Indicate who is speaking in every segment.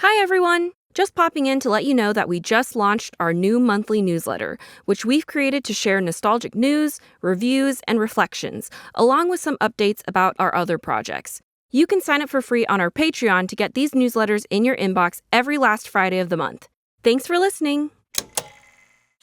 Speaker 1: Hi, everyone. Just popping in to let you know that we just launched our new monthly newsletter, which we've created to share nostalgic news, reviews, and reflections, along with some updates about our other projects. You can sign up for free on our Patreon to get these newsletters in your inbox every last Friday of the month. Thanks for listening.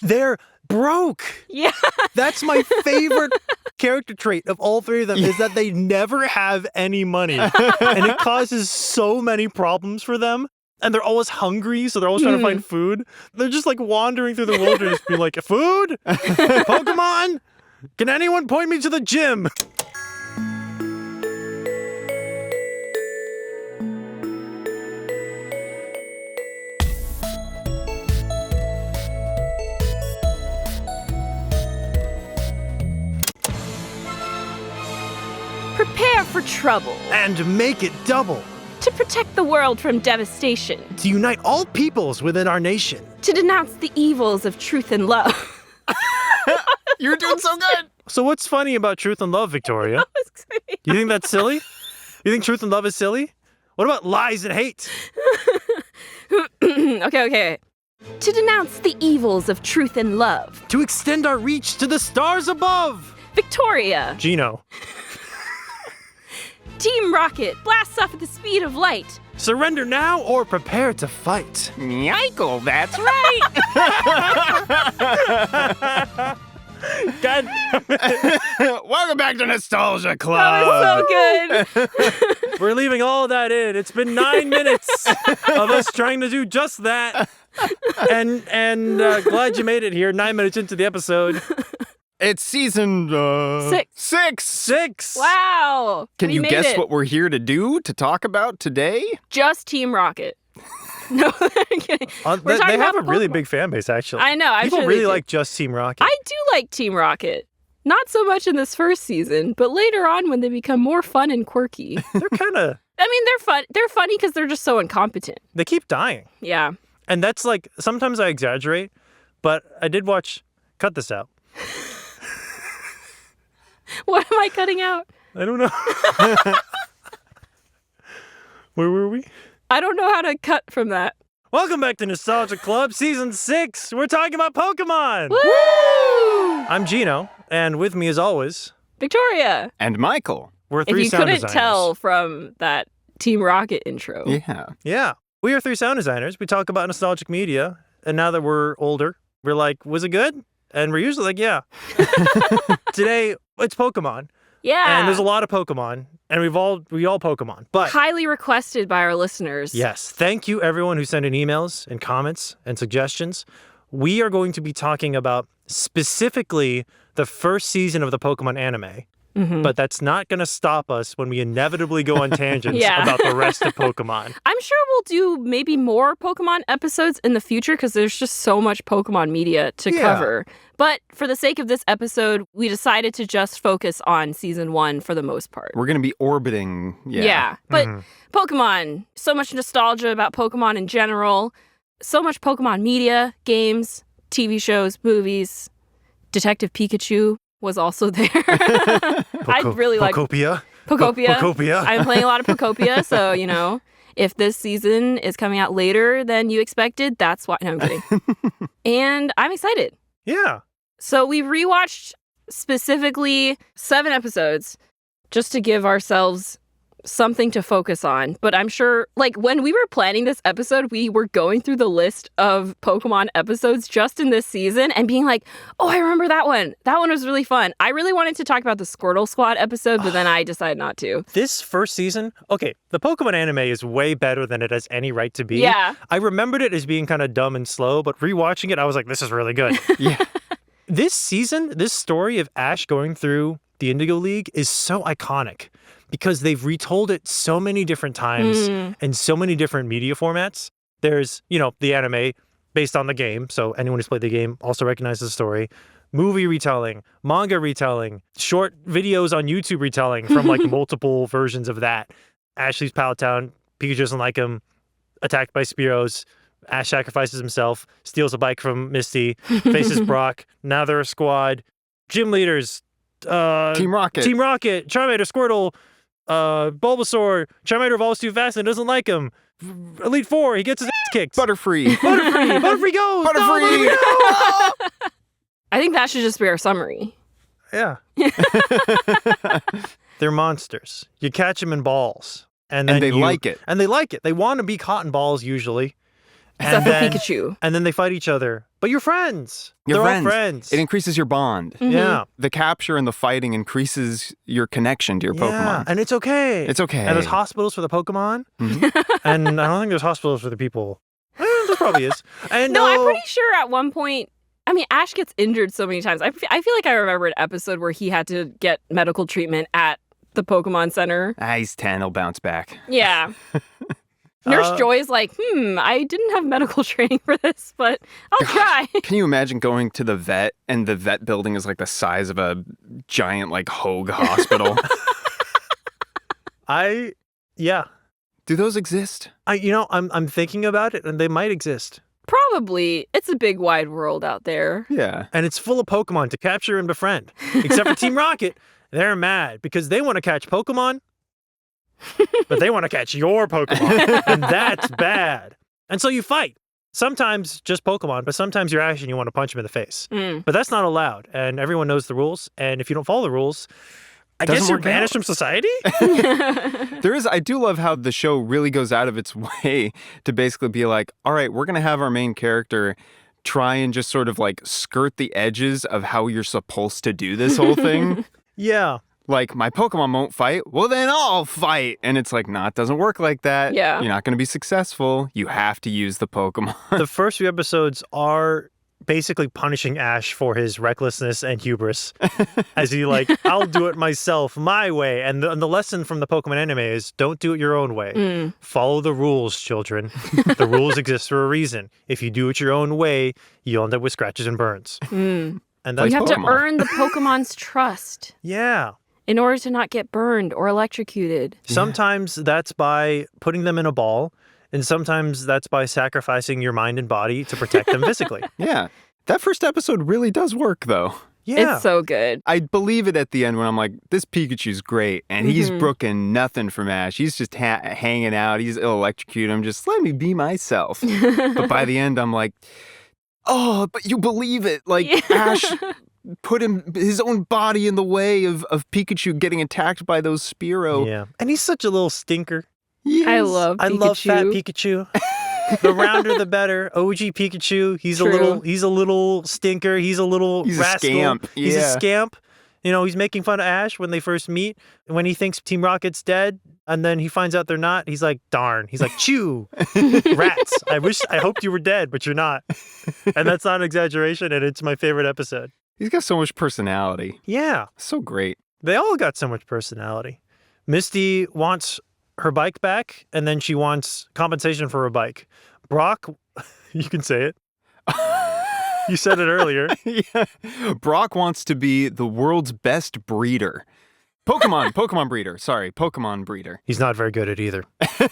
Speaker 2: They're broke.
Speaker 1: Yeah.
Speaker 2: That's my favorite character trait of all three of them is that they never have any money. And it causes so many problems for them. And they're always hungry, so they're always trying to find food. They're just like wandering through the wilderness being like, food? Pokemon? Can anyone point me to the gym?
Speaker 1: Prepare for trouble.
Speaker 2: And make it double.
Speaker 1: To protect the world from devastation.
Speaker 2: To unite all peoples within our nation.
Speaker 1: To denounce the evils of truth and love.
Speaker 3: You're doing so good.
Speaker 2: So what's funny about truth and love, Victoria? You think that's silly? You think truth and love is silly? What about lies and hate?
Speaker 1: Okay. To denounce the evils of truth and love.
Speaker 2: To extend our reach to the stars above.
Speaker 1: Victoria.
Speaker 2: Jino.
Speaker 1: Team Rocket blasts off at the speed of light.
Speaker 2: Surrender now or prepare to fight.
Speaker 3: Michael, that's right.
Speaker 2: God damn it.
Speaker 3: Welcome back to Nostalgia Club.
Speaker 1: That was so good.
Speaker 2: We're leaving all that in. It's been 9 minutes of us trying to do just that. And glad you made it here 9 minutes into the episode.
Speaker 3: It's season...
Speaker 1: 6.
Speaker 2: 6.
Speaker 1: Wow.
Speaker 3: Can
Speaker 1: we
Speaker 3: you
Speaker 1: made
Speaker 3: guess
Speaker 1: it.
Speaker 3: what we're here to do, to talk about today?
Speaker 1: Just Team Rocket. No, I'm kidding.
Speaker 2: They have a really
Speaker 1: Pokemon.
Speaker 2: big fan base, actually.
Speaker 1: I know.
Speaker 2: People
Speaker 1: sure
Speaker 2: really
Speaker 1: they do.
Speaker 2: like Just Team Rocket.
Speaker 1: I do like Team Rocket. Not so much in this first season, but later on when they become more fun and quirky.
Speaker 2: They're kind of...
Speaker 1: I mean, they're fun. They're funny because they're just so incompetent.
Speaker 2: They keep dying.
Speaker 1: Yeah.
Speaker 2: And that's like... Sometimes I exaggerate, but I did watch... Cut this out.
Speaker 1: What am I cutting out?
Speaker 2: I don't know. Where were we?
Speaker 1: I don't know how to cut from that.
Speaker 2: Welcome back to Nostalgia Club, Season 6. We're talking about Pokemon.
Speaker 1: Woo!
Speaker 2: I'm Jino, and with me as always,
Speaker 1: Victoria.
Speaker 3: And Michael.
Speaker 2: we're
Speaker 1: If
Speaker 2: three
Speaker 1: you
Speaker 2: sound
Speaker 1: couldn't
Speaker 2: designers.
Speaker 1: tell from that Team Rocket intro.
Speaker 3: Yeah.
Speaker 2: Yeah. We are three sound designers. We talk about nostalgic media, and now that we're older, we're like, was it good? And we're usually like, yeah. Today, it's Pokemon.
Speaker 1: Yeah.
Speaker 2: And there's a lot of Pokemon, and we all Pokemon. But
Speaker 1: highly requested by our listeners.
Speaker 2: yes, thank you everyone who sent in emails and comments and suggestions. We are going to be talking about specifically the first season of the Pokemon anime.
Speaker 1: Mm-hmm.
Speaker 2: But that's not going to stop us when we inevitably go on tangents
Speaker 1: Yeah.
Speaker 2: about the rest of Pokemon.
Speaker 1: I'm sure we'll do maybe more Pokemon episodes in the future because there's just so much Pokemon media to
Speaker 2: Yeah.
Speaker 1: cover. But for the sake of this episode, we decided to just focus on season 1 for the most part.
Speaker 3: We're going to be orbiting. Yeah.
Speaker 1: But Pokemon, so much nostalgia about Pokemon in general, so much Pokemon media, games, TV shows, movies. Detective Pikachu was also there. I'd really like
Speaker 2: Pokopia.
Speaker 1: Pokopia. I'm playing a lot of Pokopia, so, you know, if this season is coming out later than you expected, that's why. No, I'm kidding. And I'm excited.
Speaker 2: Yeah.
Speaker 1: So we rewatched specifically 7 episodes just to give ourselves something to focus on. But I'm sure, like, when we were planning this episode, we were going through the list of Pokemon episodes just in this season and being like, oh, I remember that one. That one was really fun. I really wanted to talk about the Squirtle Squad episode, but then I decided not to.
Speaker 2: This first season, okay, the Pokemon anime is way better than it has any right to be.
Speaker 1: Yeah.
Speaker 2: I remembered it as being kind of dumb and slow, but rewatching it, I was like, this is really good.
Speaker 3: Yeah.
Speaker 2: This season, this story of Ash going through the Indigo League is so iconic because they've retold it so many different times and so many different media formats. There's, you know, the anime based on the game, so anyone who's played the game also recognizes the story. Movie retelling, manga retelling, short videos on YouTube retelling from like multiple versions of that. Ash leaves Pallet Town, Pikachu doesn't like him, attacked by Spearows, Ash sacrifices himself, steals a bike from Misty, faces Brock, now they're a squad. Gym leaders,
Speaker 3: Team Rocket.
Speaker 2: Charmander, Squirtle, Bulbasaur, Charmander evolves too fast and doesn't like him. Elite Four, he gets his ass kicked.
Speaker 3: Butterfree.
Speaker 2: Butterfree goes.
Speaker 3: Butterfree.
Speaker 2: No!
Speaker 1: I think that should just be our summary.
Speaker 2: Yeah. They're monsters. You catch them in balls. And they
Speaker 3: like it.
Speaker 2: And they like it. They want to be caught in balls usually.
Speaker 1: Except for Pikachu.
Speaker 2: And then they fight each other. But you're friends.
Speaker 3: You're
Speaker 2: They're all friends.
Speaker 3: It increases your bond.
Speaker 1: Mm-hmm.
Speaker 2: Yeah.
Speaker 3: The capture and the fighting increases your connection to your Pokemon.
Speaker 2: And it's okay.
Speaker 3: It's okay.
Speaker 2: And there's hospitals for the Pokemon.
Speaker 3: Mhm.
Speaker 2: And I don't think there's hospitals for the people. There probably is. And
Speaker 1: No, I'm pretty sure at one point, I mean, Ash gets injured so many times. I feel like I remember an episode where he had to get medical treatment at the Pokemon Center.
Speaker 3: He's 10. He'll bounce back.
Speaker 1: Yeah. Nurse Joy's like, I didn't have medical training for this, but I'll try.
Speaker 3: Can you imagine going to the vet and the vet building is like the size of a giant like Hogue hospital?
Speaker 2: Yeah.
Speaker 3: Do those exist?
Speaker 2: I'm thinking about it, and they might exist.
Speaker 1: Probably. It's a big wide world out there.
Speaker 3: Yeah.
Speaker 2: And it's full of Pokemon to capture and befriend. Except for Team Rocket. They're mad because they want to catch Pokemon, but they want to catch your Pokemon. And that's bad. And so you fight. Sometimes just Pokemon, but sometimes you're Ash and you want to punch him in the face. But that's not allowed. And everyone knows the rules. And if you don't follow the rules, I guess you're banished from society?
Speaker 3: I do love how the show really goes out of its way to basically be like, all right, we're going to have our main character try and just sort of like skirt the edges of how you're supposed to do this whole thing.
Speaker 2: Yeah.
Speaker 3: Like, my Pokemon won't fight. Well, then I'll fight. And it's like, nah, it doesn't work like that.
Speaker 1: Yeah.
Speaker 3: You're not going to be successful. You have to use the Pokemon.
Speaker 2: The first few episodes are basically punishing Ash for his recklessness and hubris as he I'll do it myself, my way. And the lesson from the Pokemon anime is don't do it your own way. Follow the rules, children. The rules exist for a reason. If you do it your own way, you'll end up with scratches and burns. And that's
Speaker 1: You have
Speaker 3: Pokemon.
Speaker 1: to earn the Pokemon's trust
Speaker 2: Yeah.
Speaker 1: in order to not get burned or electrocuted.
Speaker 2: Sometimes that's by putting them in a ball, and sometimes that's by sacrificing your mind and body to protect them physically.
Speaker 3: Yeah. That first episode really does work, though.
Speaker 2: Yeah.
Speaker 1: It's so good.
Speaker 3: I believe it at the end when I'm like, this Pikachu's great, and he's brooking nothing from Ash. He's just hanging out. He's electrocuted him. Just let me be myself. But by the end, I'm like, oh, but you believe it. Ash put his own body in the way of Pikachu getting attacked by those Spearow.
Speaker 2: Yeah. And he's such a little stinker.
Speaker 3: Yes.
Speaker 1: I love Pikachu.
Speaker 2: I love fat Pikachu. The rounder, the better. OG Pikachu. He's a little stinker. He's a little
Speaker 3: He's
Speaker 2: rascal.
Speaker 3: a scamp.
Speaker 2: He's a
Speaker 3: Yeah.
Speaker 2: scamp. He's making fun of Ash when they first meet. And when he thinks Team Rocket's dead, and then he finds out they're not, he's like, darn. He's like, chew. Rats. I hoped you were dead, but you're not. And that's not an exaggeration, and it's my favorite episode.
Speaker 3: He's got so much personality.
Speaker 2: Yeah.
Speaker 3: So great.
Speaker 2: They all got so much personality. Misty wants her bike back, and then she wants compensation for her bike. Brock, you can say it. You said it earlier.
Speaker 3: Yeah. Brock wants to be the world's best breeder. Pokemon breeder. Sorry, Pokemon breeder.
Speaker 2: He's not very good at either.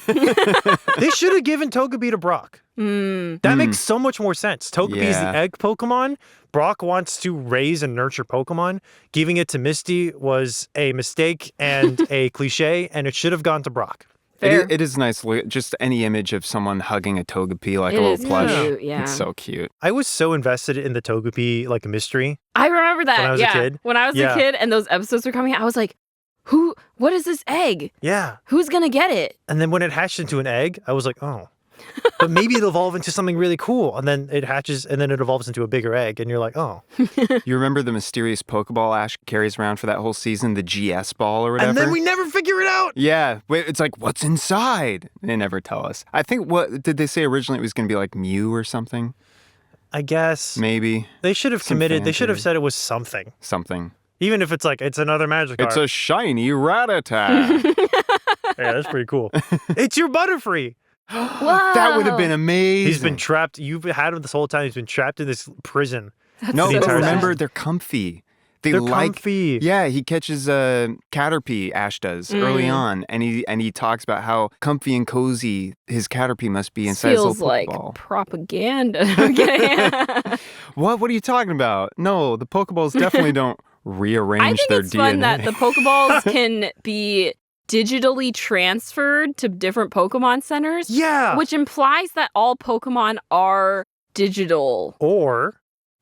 Speaker 2: They should have given Togepi to Brock. That makes so much more sense. Togepi is the egg Pokemon. Brock wants to raise and nurture Pokemon. Giving it to Misty was a mistake and a cliche, and it should have gone to Brock.
Speaker 3: It is nice. Just any image of someone hugging a Togepi like a little plush.
Speaker 1: Cute, yeah.
Speaker 3: It's so cute.
Speaker 2: I was so invested in the Togepi mystery.
Speaker 1: I remember that.
Speaker 2: When I was a kid.
Speaker 1: When I was a kid and those episodes were coming out, I was like, what is this egg?
Speaker 2: Yeah.
Speaker 1: Who's going to get it?
Speaker 2: And then when it hatched into an egg, I was like, oh. But maybe it'll evolve into something really cool. And then it hatches and then it evolves into a bigger egg. And you're like, oh.
Speaker 3: You remember the mysterious Pokeball Ash carries around for that whole season, the GS ball or whatever?
Speaker 2: And then we never figure it out.
Speaker 3: Yeah. It's like, what's inside? They never tell us. I think, what did they say originally? It was going to be like Mew or something?
Speaker 2: I guess.
Speaker 3: Maybe.
Speaker 2: They should have committed. They should have said it was something.
Speaker 3: Something.
Speaker 2: Even if it's it's another Magikarp.
Speaker 3: It's a shiny Rattata.
Speaker 2: Yeah, that's pretty cool. It's your Butterfree.
Speaker 1: Whoa.
Speaker 3: That would have been amazing.
Speaker 2: He's been trapped. You've had him this whole time. He's been trapped in this prison.
Speaker 3: No,
Speaker 2: the
Speaker 3: but
Speaker 2: entire
Speaker 3: remember,
Speaker 2: season.
Speaker 3: they're comfy.
Speaker 2: They're comfy.
Speaker 3: Yeah, he catches Caterpie, Ash does, early on, and he talks about how comfy and cozy his Caterpie must be inside his
Speaker 1: Feels
Speaker 3: little
Speaker 1: like
Speaker 3: Pokeball.
Speaker 1: propaganda. I'm kidding.
Speaker 3: What are you talking about? No, the Pokeballs definitely don't rearrange
Speaker 1: I think
Speaker 3: their
Speaker 1: it's
Speaker 3: DNA.
Speaker 1: fun that the Pokeballs can be digitally transferred to different Pokemon centers.
Speaker 2: Yeah.
Speaker 1: Which implies that all Pokemon are digital.
Speaker 2: Or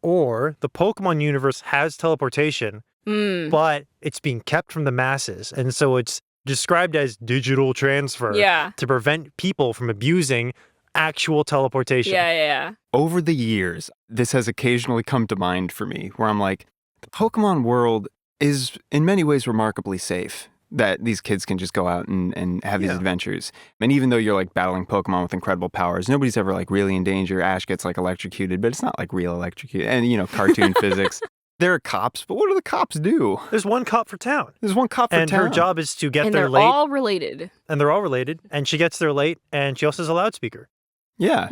Speaker 2: the Pokemon universe has teleportation, but it's being kept from the masses. And so it's described as digital transfer to prevent people from abusing actual teleportation.
Speaker 1: Yeah.
Speaker 3: Over the years, this has occasionally come to mind for me, where I'm like, the Pokemon world is in many ways remarkably safe. That these kids can just go out and have these adventures. And even though you're like battling Pokemon with incredible powers, nobody's ever like really in danger. Ash gets like electrocuted, but it's not like real electrocuted. And, you know, cartoon physics. There are cops, but what do the cops do?
Speaker 2: There's one cop for town.
Speaker 3: There's one cop for town.
Speaker 2: And her job is to get
Speaker 1: and
Speaker 2: there late.
Speaker 1: they're all related.
Speaker 2: And they're all related. And she gets there late, and she also has a loudspeaker.
Speaker 3: Yeah.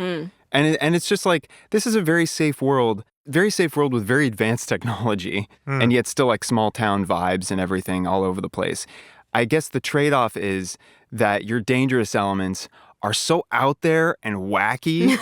Speaker 3: And it's just like, this is a very safe world with very advanced technology, and yet still like small town vibes and everything all over the place. I guess the trade-off is that your dangerous elements are so out there and wacky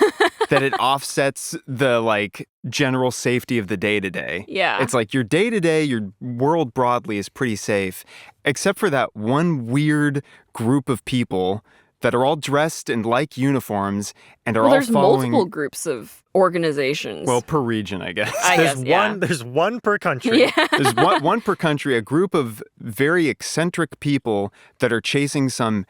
Speaker 3: that it offsets the like general safety of the day-to-day.
Speaker 1: Yeah.
Speaker 3: It's like your day-to-day, your world broadly is pretty safe, except for that one weird group of people that are all dressed in like uniforms and are all
Speaker 1: there's
Speaker 3: following...
Speaker 1: multiple groups of organizations.
Speaker 3: Well, per region, I guess.
Speaker 2: There's one per country.
Speaker 1: Yeah.
Speaker 3: There's one per country, a group of very eccentric people that are chasing some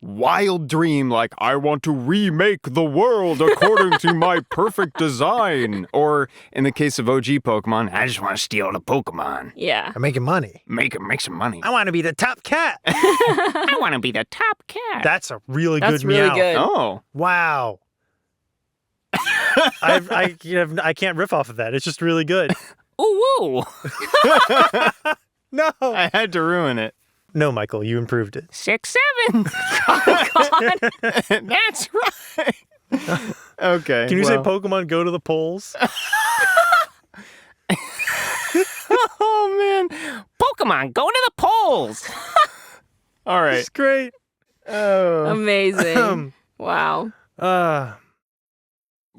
Speaker 3: wild dream like, I want to remake the world according to my perfect design. Or in the case of OG Pokemon, I just want to steal the Pokemon.
Speaker 1: Yeah.
Speaker 2: I'm making money.
Speaker 3: Make some money.
Speaker 2: I want to be the top cat.
Speaker 3: I want to be the top cat.
Speaker 2: That's a really
Speaker 1: That's
Speaker 2: good
Speaker 1: really
Speaker 2: meow.
Speaker 1: good.
Speaker 3: Oh.
Speaker 2: Wow. I can't riff off of that. It's just really good.
Speaker 3: Ooh, woo.
Speaker 2: No.
Speaker 3: I had to ruin it.
Speaker 2: No, Michael, you improved it.
Speaker 3: 6, 7. Oh, God. That's right. Okay.
Speaker 2: Can you say Pokemon go to the polls?
Speaker 3: Oh, man. Pokemon, go to the polls. All right.
Speaker 2: It's great. Oh.
Speaker 1: Amazing. Wow.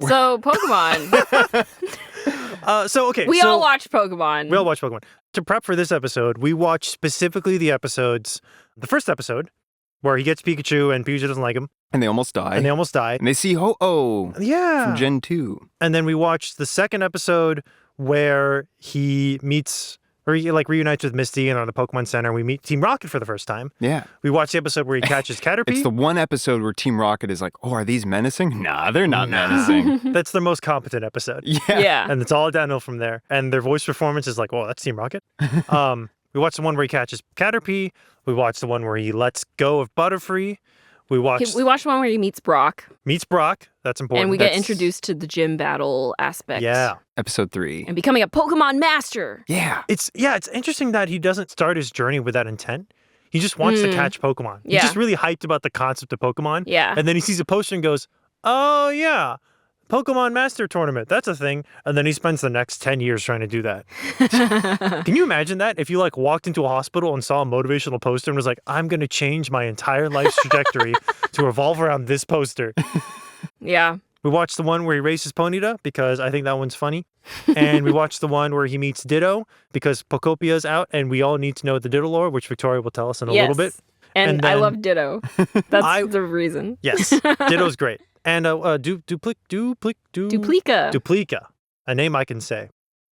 Speaker 2: So
Speaker 1: So, Pokemon. We all watched Pokemon.
Speaker 2: We all watched Pokemon. To prep for this episode, we watched specifically the first episode, where he gets Pikachu and Pikachu doesn't like him.
Speaker 3: And they almost die.
Speaker 2: And
Speaker 3: they see Ho-Oh.
Speaker 2: Yeah.
Speaker 3: From Gen 2.
Speaker 2: And then we watched the second episode where he reunites with Misty and on the Pokemon Center. We meet Team Rocket for the first time.
Speaker 3: Yeah.
Speaker 2: We watched the episode where he catches Caterpie.
Speaker 3: It's the one episode where Team Rocket is like, oh, are these menacing? Nah, they're not menacing.
Speaker 2: That's the most competent episode.
Speaker 1: Yeah.
Speaker 2: And it's all downhill from there. And their voice performance is like, oh, that's Team Rocket. We watched the one where he catches Caterpie. We watched the one where he lets go of Butterfree. We watched
Speaker 1: the one where he meets Brock.
Speaker 2: That's important.
Speaker 1: And we get introduced to the gym battle aspect.
Speaker 2: Yeah.
Speaker 3: Episode 3.
Speaker 1: And becoming a Pokemon master.
Speaker 3: Yeah.
Speaker 2: It's interesting that he doesn't start his journey with that intent. He just wants to catch Pokemon.
Speaker 1: Yeah.
Speaker 2: He's just really hyped about the concept of Pokemon.
Speaker 1: Yeah.
Speaker 2: And then he sees a poster and goes, oh, yeah, Pokemon Master Tournament. That's a thing. And then he spends the next 10 years trying to do that. Can you imagine that? If you walked into a hospital and saw a motivational poster and was like, I'm going to change my entire life's trajectory to revolve around this poster.
Speaker 1: Yeah.
Speaker 2: We watched the one where he races Ponyta because I think that one's funny. And we watched the one where he meets Ditto because Pocopia's out and we all need to know the Ditto lore, which Victoria will tell us in a little bit.
Speaker 1: And
Speaker 2: then,
Speaker 1: I love Ditto. That's the reason.
Speaker 2: Yes. Ditto's great. And Duplica, a name I can say.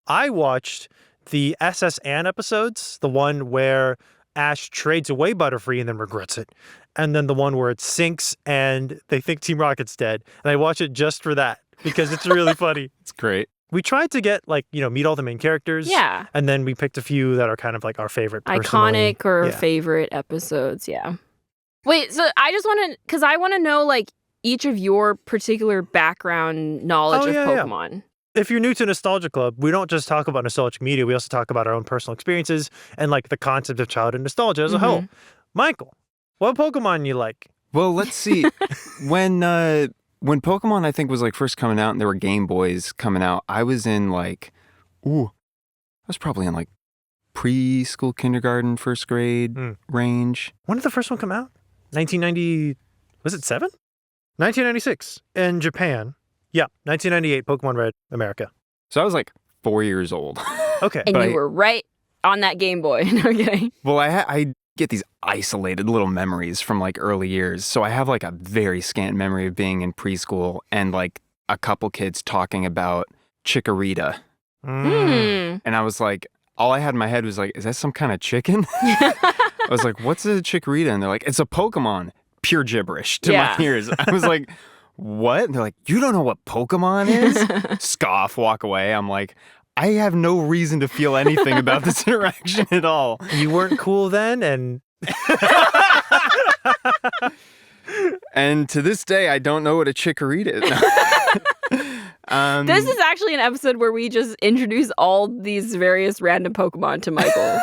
Speaker 2: I watched the SS Anne episodes, the one where Ash trades away Butterfree and then regrets it. And then the one where it sinks and they think Team Rocket's dead. And I watch it just for that because it's really funny.
Speaker 3: It's great.
Speaker 2: We tried to get meet all the main characters.
Speaker 1: Yeah.
Speaker 2: And then we picked a few that are kind of like our favorite
Speaker 1: iconic or favorite episodes. Yeah. Wait, so I just want to, because I want to know each of your particular background knowledge of Pokemon.
Speaker 2: Yeah. If you're new to Nostalgia Club, we don't just talk about nostalgic media. We also talk about our own personal experiences and the concept of childhood nostalgia as a whole. Michael, what Pokemon you like?
Speaker 3: Well, let's see. When Pokemon, I think, was first coming out and there were Game Boys coming out, I was in I was probably in preschool, kindergarten, first grade range.
Speaker 2: When did the first one come out? 1990, was it 7? 1996 in Japan. Yeah, 1998, Pokemon Red, America.
Speaker 3: So I was 4 years old.
Speaker 2: Okay.
Speaker 1: And you were right on that Game Boy. No kidding.
Speaker 3: Well, I get these isolated little memories from like early years. So I have like a very scant memory of being in preschool and like a couple kids talking about Chikorita. And I was like, all I had in my head was like, is that some kind of chicken? I was like, what's a Chikorita? And they're like, it's a Pokemon. Pure gibberish to my ears. I was like, what? And they're like, you don't know what Pokemon is? Scoff, walk away. I'm like, I have no reason to feel anything about this interaction at all.
Speaker 2: You weren't cool then, and
Speaker 3: and to this day, I don't know what a Chikorita is.
Speaker 1: This is actually an episode where we just introduce all these various random Pokemon to Michael.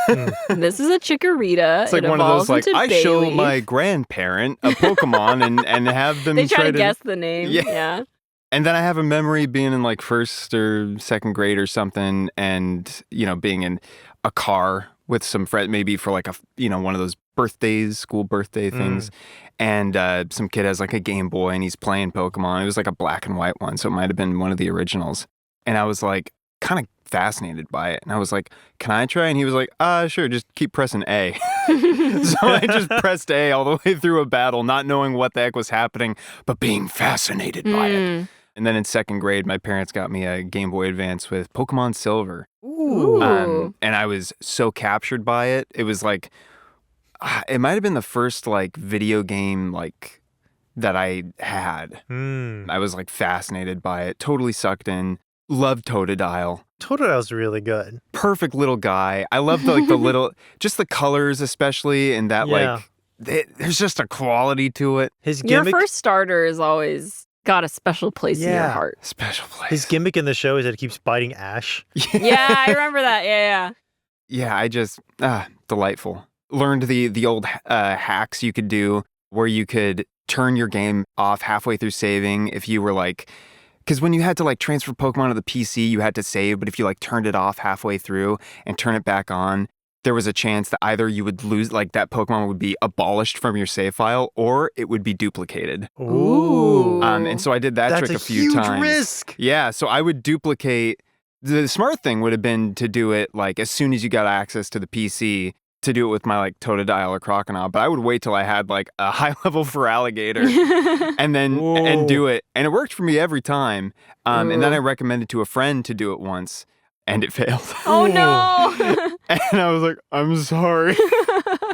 Speaker 1: This is a Chikorita.
Speaker 3: It's like one of those, like, I show my grandparent a Pokemon and have them
Speaker 1: They try to guess the name. Yeah.
Speaker 3: And then I have a memory being in like first or second grade or something and, you know, being in a car with some friends, maybe for like one of those birthdays, school birthday things. And some kid has like a Game Boy and he's playing Pokemon. It was like a black and white one, so it might have been one of the originals. And I was like kind of fascinated by it. And I was like, can I try? And he was like, sure, just keep pressing A. So I just pressed A all the way through a battle, not knowing what the heck was happening, but being fascinated by it. And then in second grade, my parents got me a Game Boy Advance with Pokémon Silver.
Speaker 1: Ooh.
Speaker 3: And I was so captured by it. It was like, it might have been the first like video game like that I had. I was like fascinated by it, totally sucked in. Loved Totodile.
Speaker 2: Totodile's really good.
Speaker 3: Perfect little guy. I love the little, just the colors especially, and that like, there's just a quality to it.
Speaker 2: His gimmick,
Speaker 1: your first starter is always got a special place in your heart.
Speaker 3: Special place.
Speaker 2: His gimmick in the show is that it keeps biting Ash.
Speaker 1: Yeah, I remember that. Yeah.
Speaker 3: Yeah, I just, delightful. Learned the old hacks you could do where you could turn your game off halfway through saving if you were like, because when you had to like transfer Pokemon to the PC, you had to save, but if you like turned it off halfway through and turn it back on, there was a chance that either you would lose, like that Pokemon would be abolished from your save file, or it would be duplicated.
Speaker 2: Ooh.
Speaker 3: And so I did that trick a few times.
Speaker 2: That's a huge risk.
Speaker 3: Yeah, so I would duplicate. The smart thing would have been to do it like as soon as you got access to the PC, to do it with my like Totodile or Crocodile, but I would wait till I had like a high level Feraligator and then and do it. And it worked for me every time. And then I recommended to a friend to do it once and it failed.
Speaker 1: Oh no.
Speaker 3: And I was like, I'm sorry.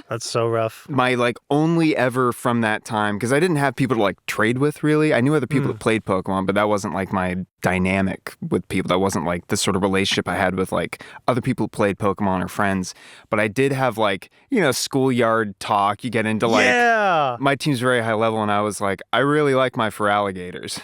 Speaker 2: That's so rough.
Speaker 3: My like only ever from that time, because I didn't have people to like trade with really. I knew other people that played Pokemon, but that wasn't like my dynamic with people. That wasn't like the sort of relationship I had with like other people who played Pokemon or friends. But I did have like, schoolyard talk. You get into like, my team's very high level, and I was like, I really like my Feraligatrs.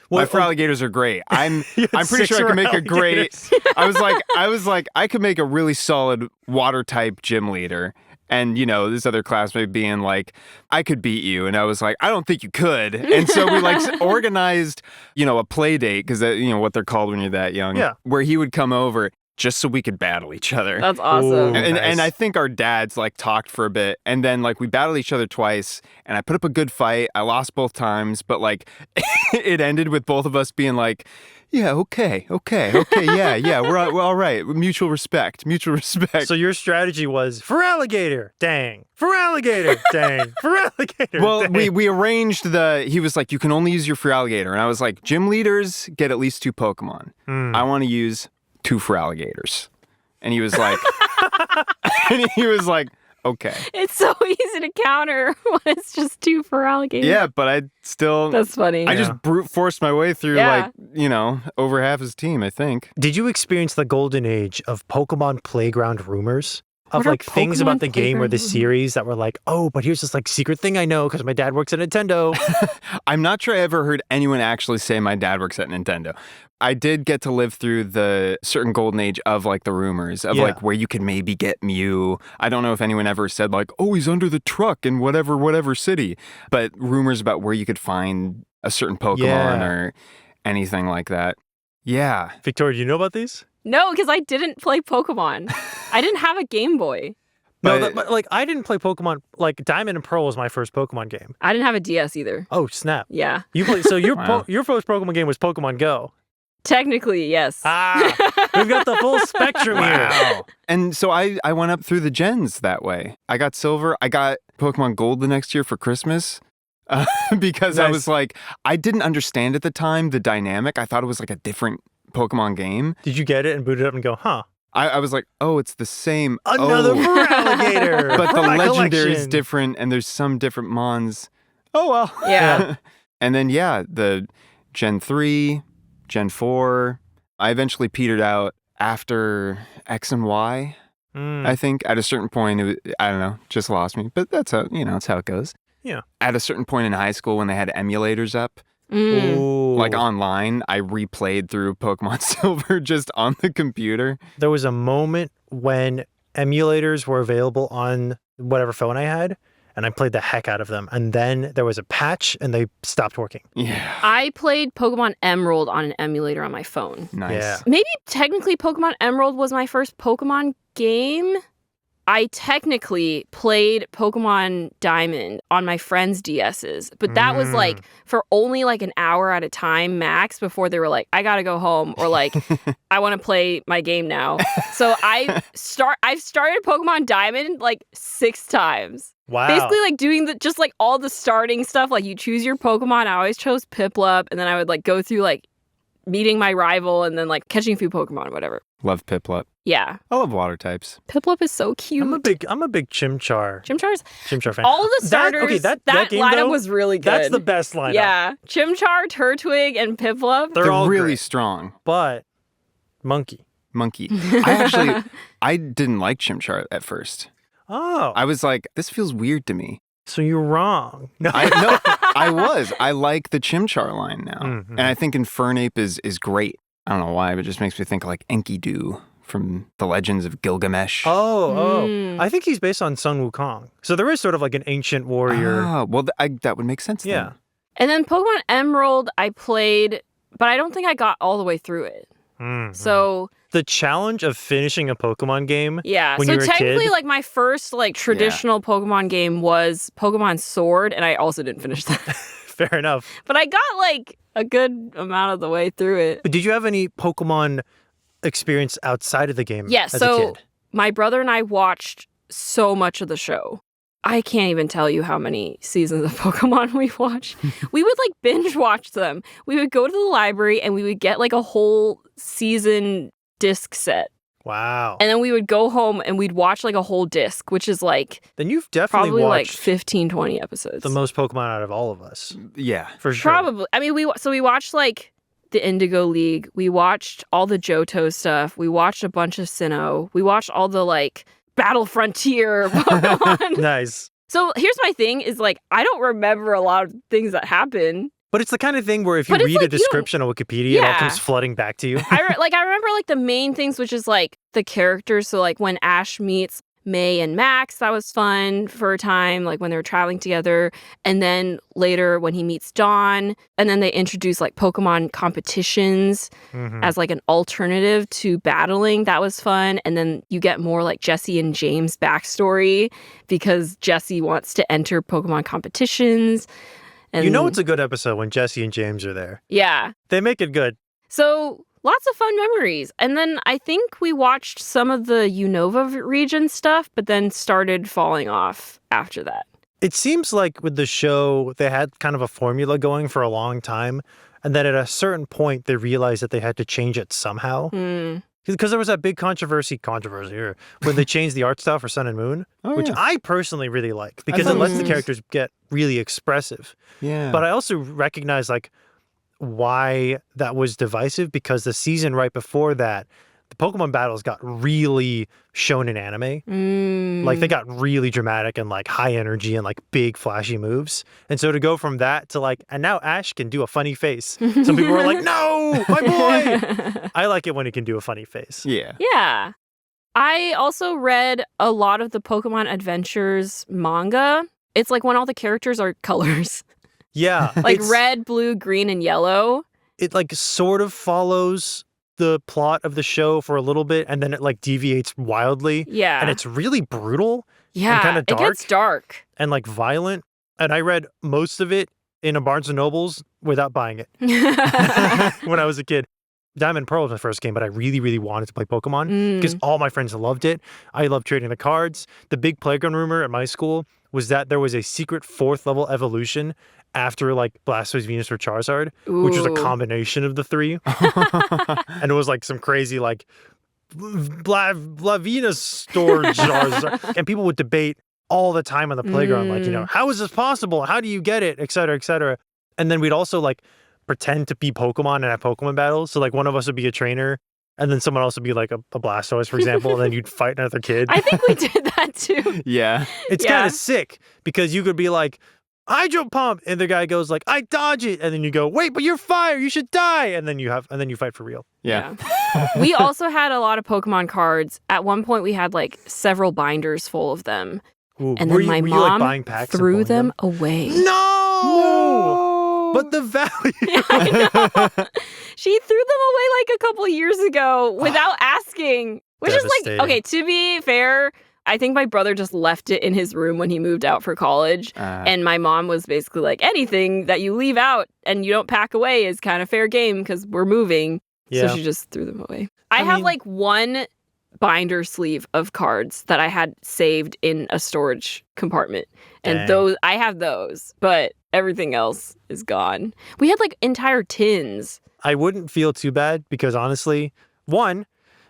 Speaker 3: My Feraligatrs are great. I'm pretty sure I can make a great. I was like, I could make a really solid water type gym leader. And, this other classmate being like, I could beat you. And I was like, I don't think you could. And so we like organized, a play date, because, what they're called when you're that young, where he would come over just so we could battle each other.
Speaker 1: That's awesome.
Speaker 3: And I think our dads like talked for a bit, and then like we battled each other twice, and I put up a good fight. I lost both times, but like it ended with both of us being like, yeah, okay, yeah, we're all right. Mutual respect.
Speaker 2: So your strategy was Feraligator, dang, Feraligator, dang, Feraligator.
Speaker 3: Well,
Speaker 2: dang.
Speaker 3: we arranged he was like, you can only use your Feraligator, and I was like, gym leaders get at least 2 Pokemon. I want to use 2 Feraligators. And he was like, okay.
Speaker 1: It's so easy to counter when it's just 2 Feraligatrs.
Speaker 3: Yeah, but I still...
Speaker 1: That's funny.
Speaker 3: I just brute forced my way through over half his team, I think.
Speaker 2: Did you experience the golden age of Pokemon Playground rumors? Of
Speaker 1: What are
Speaker 2: like things about the game or the
Speaker 1: Playground
Speaker 2: series that were like, oh, but here's this like secret thing I know because my dad works at Nintendo.
Speaker 3: I'm not sure I ever heard anyone actually say my dad works at Nintendo. I did get to live through the certain golden age of like the rumors of like where you could maybe get Mew. I don't know if anyone ever said like, oh, he's under the truck in whatever city. But rumors about where you could find a certain Pokemon or anything like that. Yeah.
Speaker 2: Victoria, do you know about these?
Speaker 1: No, because I didn't play Pokemon. I didn't have a Game Boy.
Speaker 2: But like I didn't play Pokemon. Like Diamond and Pearl was my first Pokemon game.
Speaker 1: I didn't have a DS either.
Speaker 2: Oh snap!
Speaker 1: Yeah.
Speaker 2: You played. So your first Pokemon game was Pokemon Go.
Speaker 1: Technically, yes.
Speaker 2: We've got the full spectrum here.
Speaker 3: Wow. And so I went up through the gens that way. I got silver. I got Pokemon Gold the next year for Christmas because I was like, I didn't understand at the time the dynamic. I thought it was like a different Pokemon game.
Speaker 2: Did you get it and boot it up and go, huh?
Speaker 3: I was like, oh, it's the same.
Speaker 2: Another Feraligator.
Speaker 3: But the legendary is
Speaker 2: collection.
Speaker 3: different and there's some different mons. Oh, well.
Speaker 1: Yeah.
Speaker 3: And then, the Gen 3, Gen 4, I eventually petered out after X and Y. I think at a certain point, I don't know, just lost me. But that's how, that's how it goes.
Speaker 2: Yeah.
Speaker 3: At a certain point in high school when they had emulators up,
Speaker 2: Ooh.
Speaker 3: like online, I replayed through Pokemon Silver just on the computer.
Speaker 2: There was a moment when emulators were available on whatever phone I had, and I played the heck out of them. And then there was a patch, and they stopped working.
Speaker 3: Yeah.
Speaker 1: I played Pokemon Emerald on an emulator on my phone.
Speaker 3: Nice.
Speaker 2: Yeah.
Speaker 1: Maybe technically Pokemon Emerald was my first Pokemon game. I technically played Pokemon Diamond on my friends' DSs, but that was like for only like an hour at a time max before they were like, I gotta go home, or like, I want to play my game now. So I've started Pokemon Diamond like 6 times.
Speaker 2: Wow.
Speaker 1: Basically like doing just like all the starting stuff, like you choose your Pokemon. I always chose Piplup, and then I would like go through like meeting my rival and then like catching a few Pokemon or whatever.
Speaker 3: Love Piplup.
Speaker 1: Yeah.
Speaker 3: I love water types.
Speaker 1: Piplup is so cute.
Speaker 2: I'm a big Chimchar
Speaker 1: Chimchar
Speaker 2: fan.
Speaker 1: All of the starters,
Speaker 2: that game,
Speaker 1: lineup
Speaker 2: though,
Speaker 1: was really good.
Speaker 2: That's the best lineup.
Speaker 1: Yeah. Chimchar, Turtwig, and Piplup.
Speaker 2: They're all
Speaker 3: really
Speaker 2: great.
Speaker 3: strong.
Speaker 2: But Monkey.
Speaker 3: I didn't like Chimchar at first.
Speaker 2: Oh.
Speaker 3: I was like, this feels weird to me.
Speaker 2: So you're wrong. No.
Speaker 3: I was. I like the Chimchar line now.
Speaker 2: Mm-hmm.
Speaker 3: And I think Infernape is great. I don't know why, but it just makes me think like Enkidu from the Legends of Gilgamesh.
Speaker 2: I think he's based on Sun Wukong. So there is sort of like an ancient warrior.
Speaker 3: Oh, well, that would make sense
Speaker 2: Yeah.
Speaker 3: then.
Speaker 1: And then Pokemon Emerald, I played, but I don't think I got all the way through it.
Speaker 2: Mm-hmm.
Speaker 1: So
Speaker 2: the challenge of finishing a Pokemon game.
Speaker 1: yeah,
Speaker 2: when
Speaker 1: so
Speaker 2: you were a
Speaker 1: technically
Speaker 2: kid?
Speaker 1: like my first like traditional Pokemon game was Pokemon Sword, and I also didn't finish that.
Speaker 2: Fair enough.
Speaker 1: But I got like a good amount of the way through it.
Speaker 2: But did you have any Pokemon experience outside of the game
Speaker 1: Yeah,
Speaker 2: as a
Speaker 1: so
Speaker 2: kid?
Speaker 1: my brother and I watched so much of the show. I can't even tell you how many seasons of Pokemon we watched. We would like binge watch them. We would go to the library and we would get like a whole season disc set.
Speaker 2: Wow.
Speaker 1: And then we would go home and we'd watch like a whole disc, which is like
Speaker 2: Then you've definitely
Speaker 1: probably like
Speaker 2: watched
Speaker 1: 15, 20 episodes.
Speaker 2: the most Pokemon out of all of us.
Speaker 3: Yeah.
Speaker 2: For sure.
Speaker 1: Probably. I mean, we watched like the Indigo League. We watched all the Johto stuff. We watched a bunch of Sinnoh. We watched all the like Battle Frontier Pokemon.
Speaker 2: Nice.
Speaker 1: So here's my thing is like, I don't remember a lot of things that happen.
Speaker 2: But it's the kind of thing where if you
Speaker 1: But it's
Speaker 2: read
Speaker 1: like,
Speaker 2: a
Speaker 1: you don't-
Speaker 2: description on Wikipedia, it all
Speaker 1: Yeah.
Speaker 2: comes flooding back to you.
Speaker 1: I remember like the main things, which is like the characters. So like when Ash meets May and Max, that was fun for a time, like when they were traveling together. And then later when he meets Dawn, and then they introduce like Pokemon competitions as like an alternative to battling. That was fun. And then you get more like Jesse and James backstory because Jesse wants to enter Pokemon competitions. And
Speaker 2: You know it's a good episode when Jesse and James are there.
Speaker 1: yeah.
Speaker 2: They make it good.
Speaker 1: So lots of fun memories. And then I think we watched some of the Unova region stuff, but then started falling off after that.
Speaker 2: It seems like with the show, they had kind of a formula going for a long time. And then at a certain point, they realized that they had to change it somehow. Because there was that big controversy here when they changed the art style for Sun and Moon, which
Speaker 3: yeah.
Speaker 2: I personally really like because
Speaker 3: thought
Speaker 2: it
Speaker 3: it
Speaker 2: lets
Speaker 3: was
Speaker 2: the
Speaker 3: nice.
Speaker 2: characters get really expressive.
Speaker 3: Yeah.
Speaker 2: But I also recognize like why that was divisive because the season right before that, the Pokemon battles got really shown in anime. Like they got really dramatic and like high energy and like big flashy moves. And so to go from that to like, and now Ash can do a funny face. Some people were like, no, my boy. I like it when he can do a funny face.
Speaker 3: Yeah.
Speaker 1: Yeah. I also read a lot of the Pokemon Adventures manga. It's like when all the characters are colors.
Speaker 2: Yeah.
Speaker 1: Like
Speaker 2: it's-
Speaker 1: red, blue, green, and yellow.
Speaker 2: It like sort of follows the plot of the show for a little bit and then it like deviates wildly.
Speaker 1: Yeah.
Speaker 2: And it's really brutal
Speaker 1: yeah.
Speaker 2: kinda
Speaker 1: It gets dark.
Speaker 2: and like violent. And I read most of it in a Barnes & Noble's without buying it when I was a kid. Diamond and Pearl was my first game, but I really, really wanted to play Pokemon because all my friends loved it. I loved trading the cards. The big playground rumor at my school was that there was a secret 4th level evolution after like Blastoise, Venus, or Charizard, which was a combination of the 3. And it was like some crazy like Venus store Charizard. And people would debate all the time on the playground, like, how is this possible? How do you get it? Et cetera, et cetera. And then we'd also like pretend to be Pokemon and have Pokemon battles. So like one of us would be a trainer and then someone else would be like a Blastoise, for example, and then you'd fight another kid.
Speaker 1: I think we did that too.
Speaker 3: Yeah.
Speaker 2: It's kind of sick because you could be like, Hydro Pump, and the guy goes like, I dodge it, and then you go, wait, but you're fire, you should die, and then you fight for real.
Speaker 3: Yeah.
Speaker 1: We also had a lot of Pokemon cards. At one point, we had like several binders full of them.
Speaker 2: Ooh,
Speaker 1: and then my mom
Speaker 2: buying packs
Speaker 1: threw them away.
Speaker 2: No! But the value.
Speaker 1: Yeah, I know. She threw them away like a couple years ago without asking. Which is like, okay, to be fair, I think my brother just left it in his room when he moved out for college. And my mom was basically like, anything that you leave out and you don't pack away is kind of fair game because we're moving. Yeah. So she just threw them away. I have like one binder sleeve of cards that I had saved in a storage compartment. And I have those, but everything else is gone. We had like entire tins.
Speaker 2: I wouldn't feel too bad because honestly, one,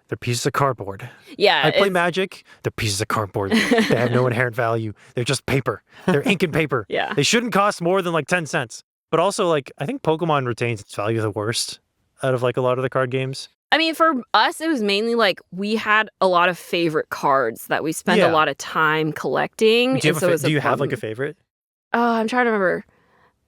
Speaker 2: they're pieces of cardboard.
Speaker 1: Yeah.
Speaker 2: I play Magic. They're pieces of cardboard. They have no inherent value. They're just paper. They're ink and paper.
Speaker 1: Yeah.
Speaker 2: They shouldn't cost more than like 10 cents. But also, like, I think Pokemon retains its value the worst out of like a lot of the card games.
Speaker 1: I mean, for us, it was mainly like we had a lot of favorite cards that we spent a lot of time collecting.
Speaker 2: Do you have like a favorite?
Speaker 1: Oh, I'm trying to remember.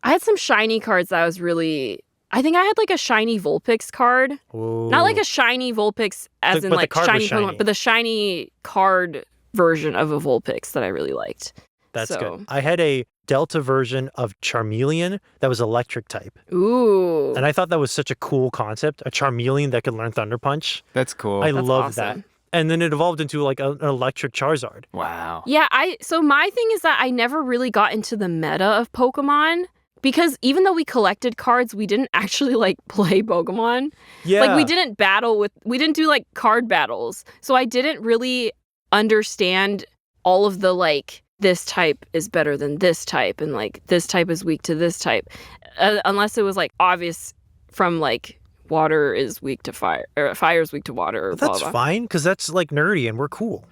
Speaker 1: I had some shiny cards that I was really... I think I had like a shiny Vulpix card.
Speaker 2: Ooh.
Speaker 1: Not like a shiny Vulpix as in like shiny Pokemon, but the shiny card version of a Vulpix that I really liked.
Speaker 2: That's good. I had a Delta version of Charmeleon that was electric type.
Speaker 1: Ooh.
Speaker 2: And I thought that was such a cool concept. A Charmeleon that could learn Thunder Punch.
Speaker 3: That's cool.
Speaker 2: I love that. And then it evolved into like an electric Charizard.
Speaker 3: Wow.
Speaker 1: Yeah, so my thing is that I never really got into the meta of Pokemon. Because even though we collected cards, we didn't actually, like, play Pokemon.
Speaker 2: Yeah.
Speaker 1: Like, we didn't do, like, card battles. So I didn't really understand all of the, like, this type is better than this type. And, like, this type is weak to this type. Unless it was, like, obvious from, like, water is weak to fire, or fire is weak to water. Or
Speaker 2: that's
Speaker 1: blah, blah.
Speaker 2: fine, because that's, like, nerdy and we're cool.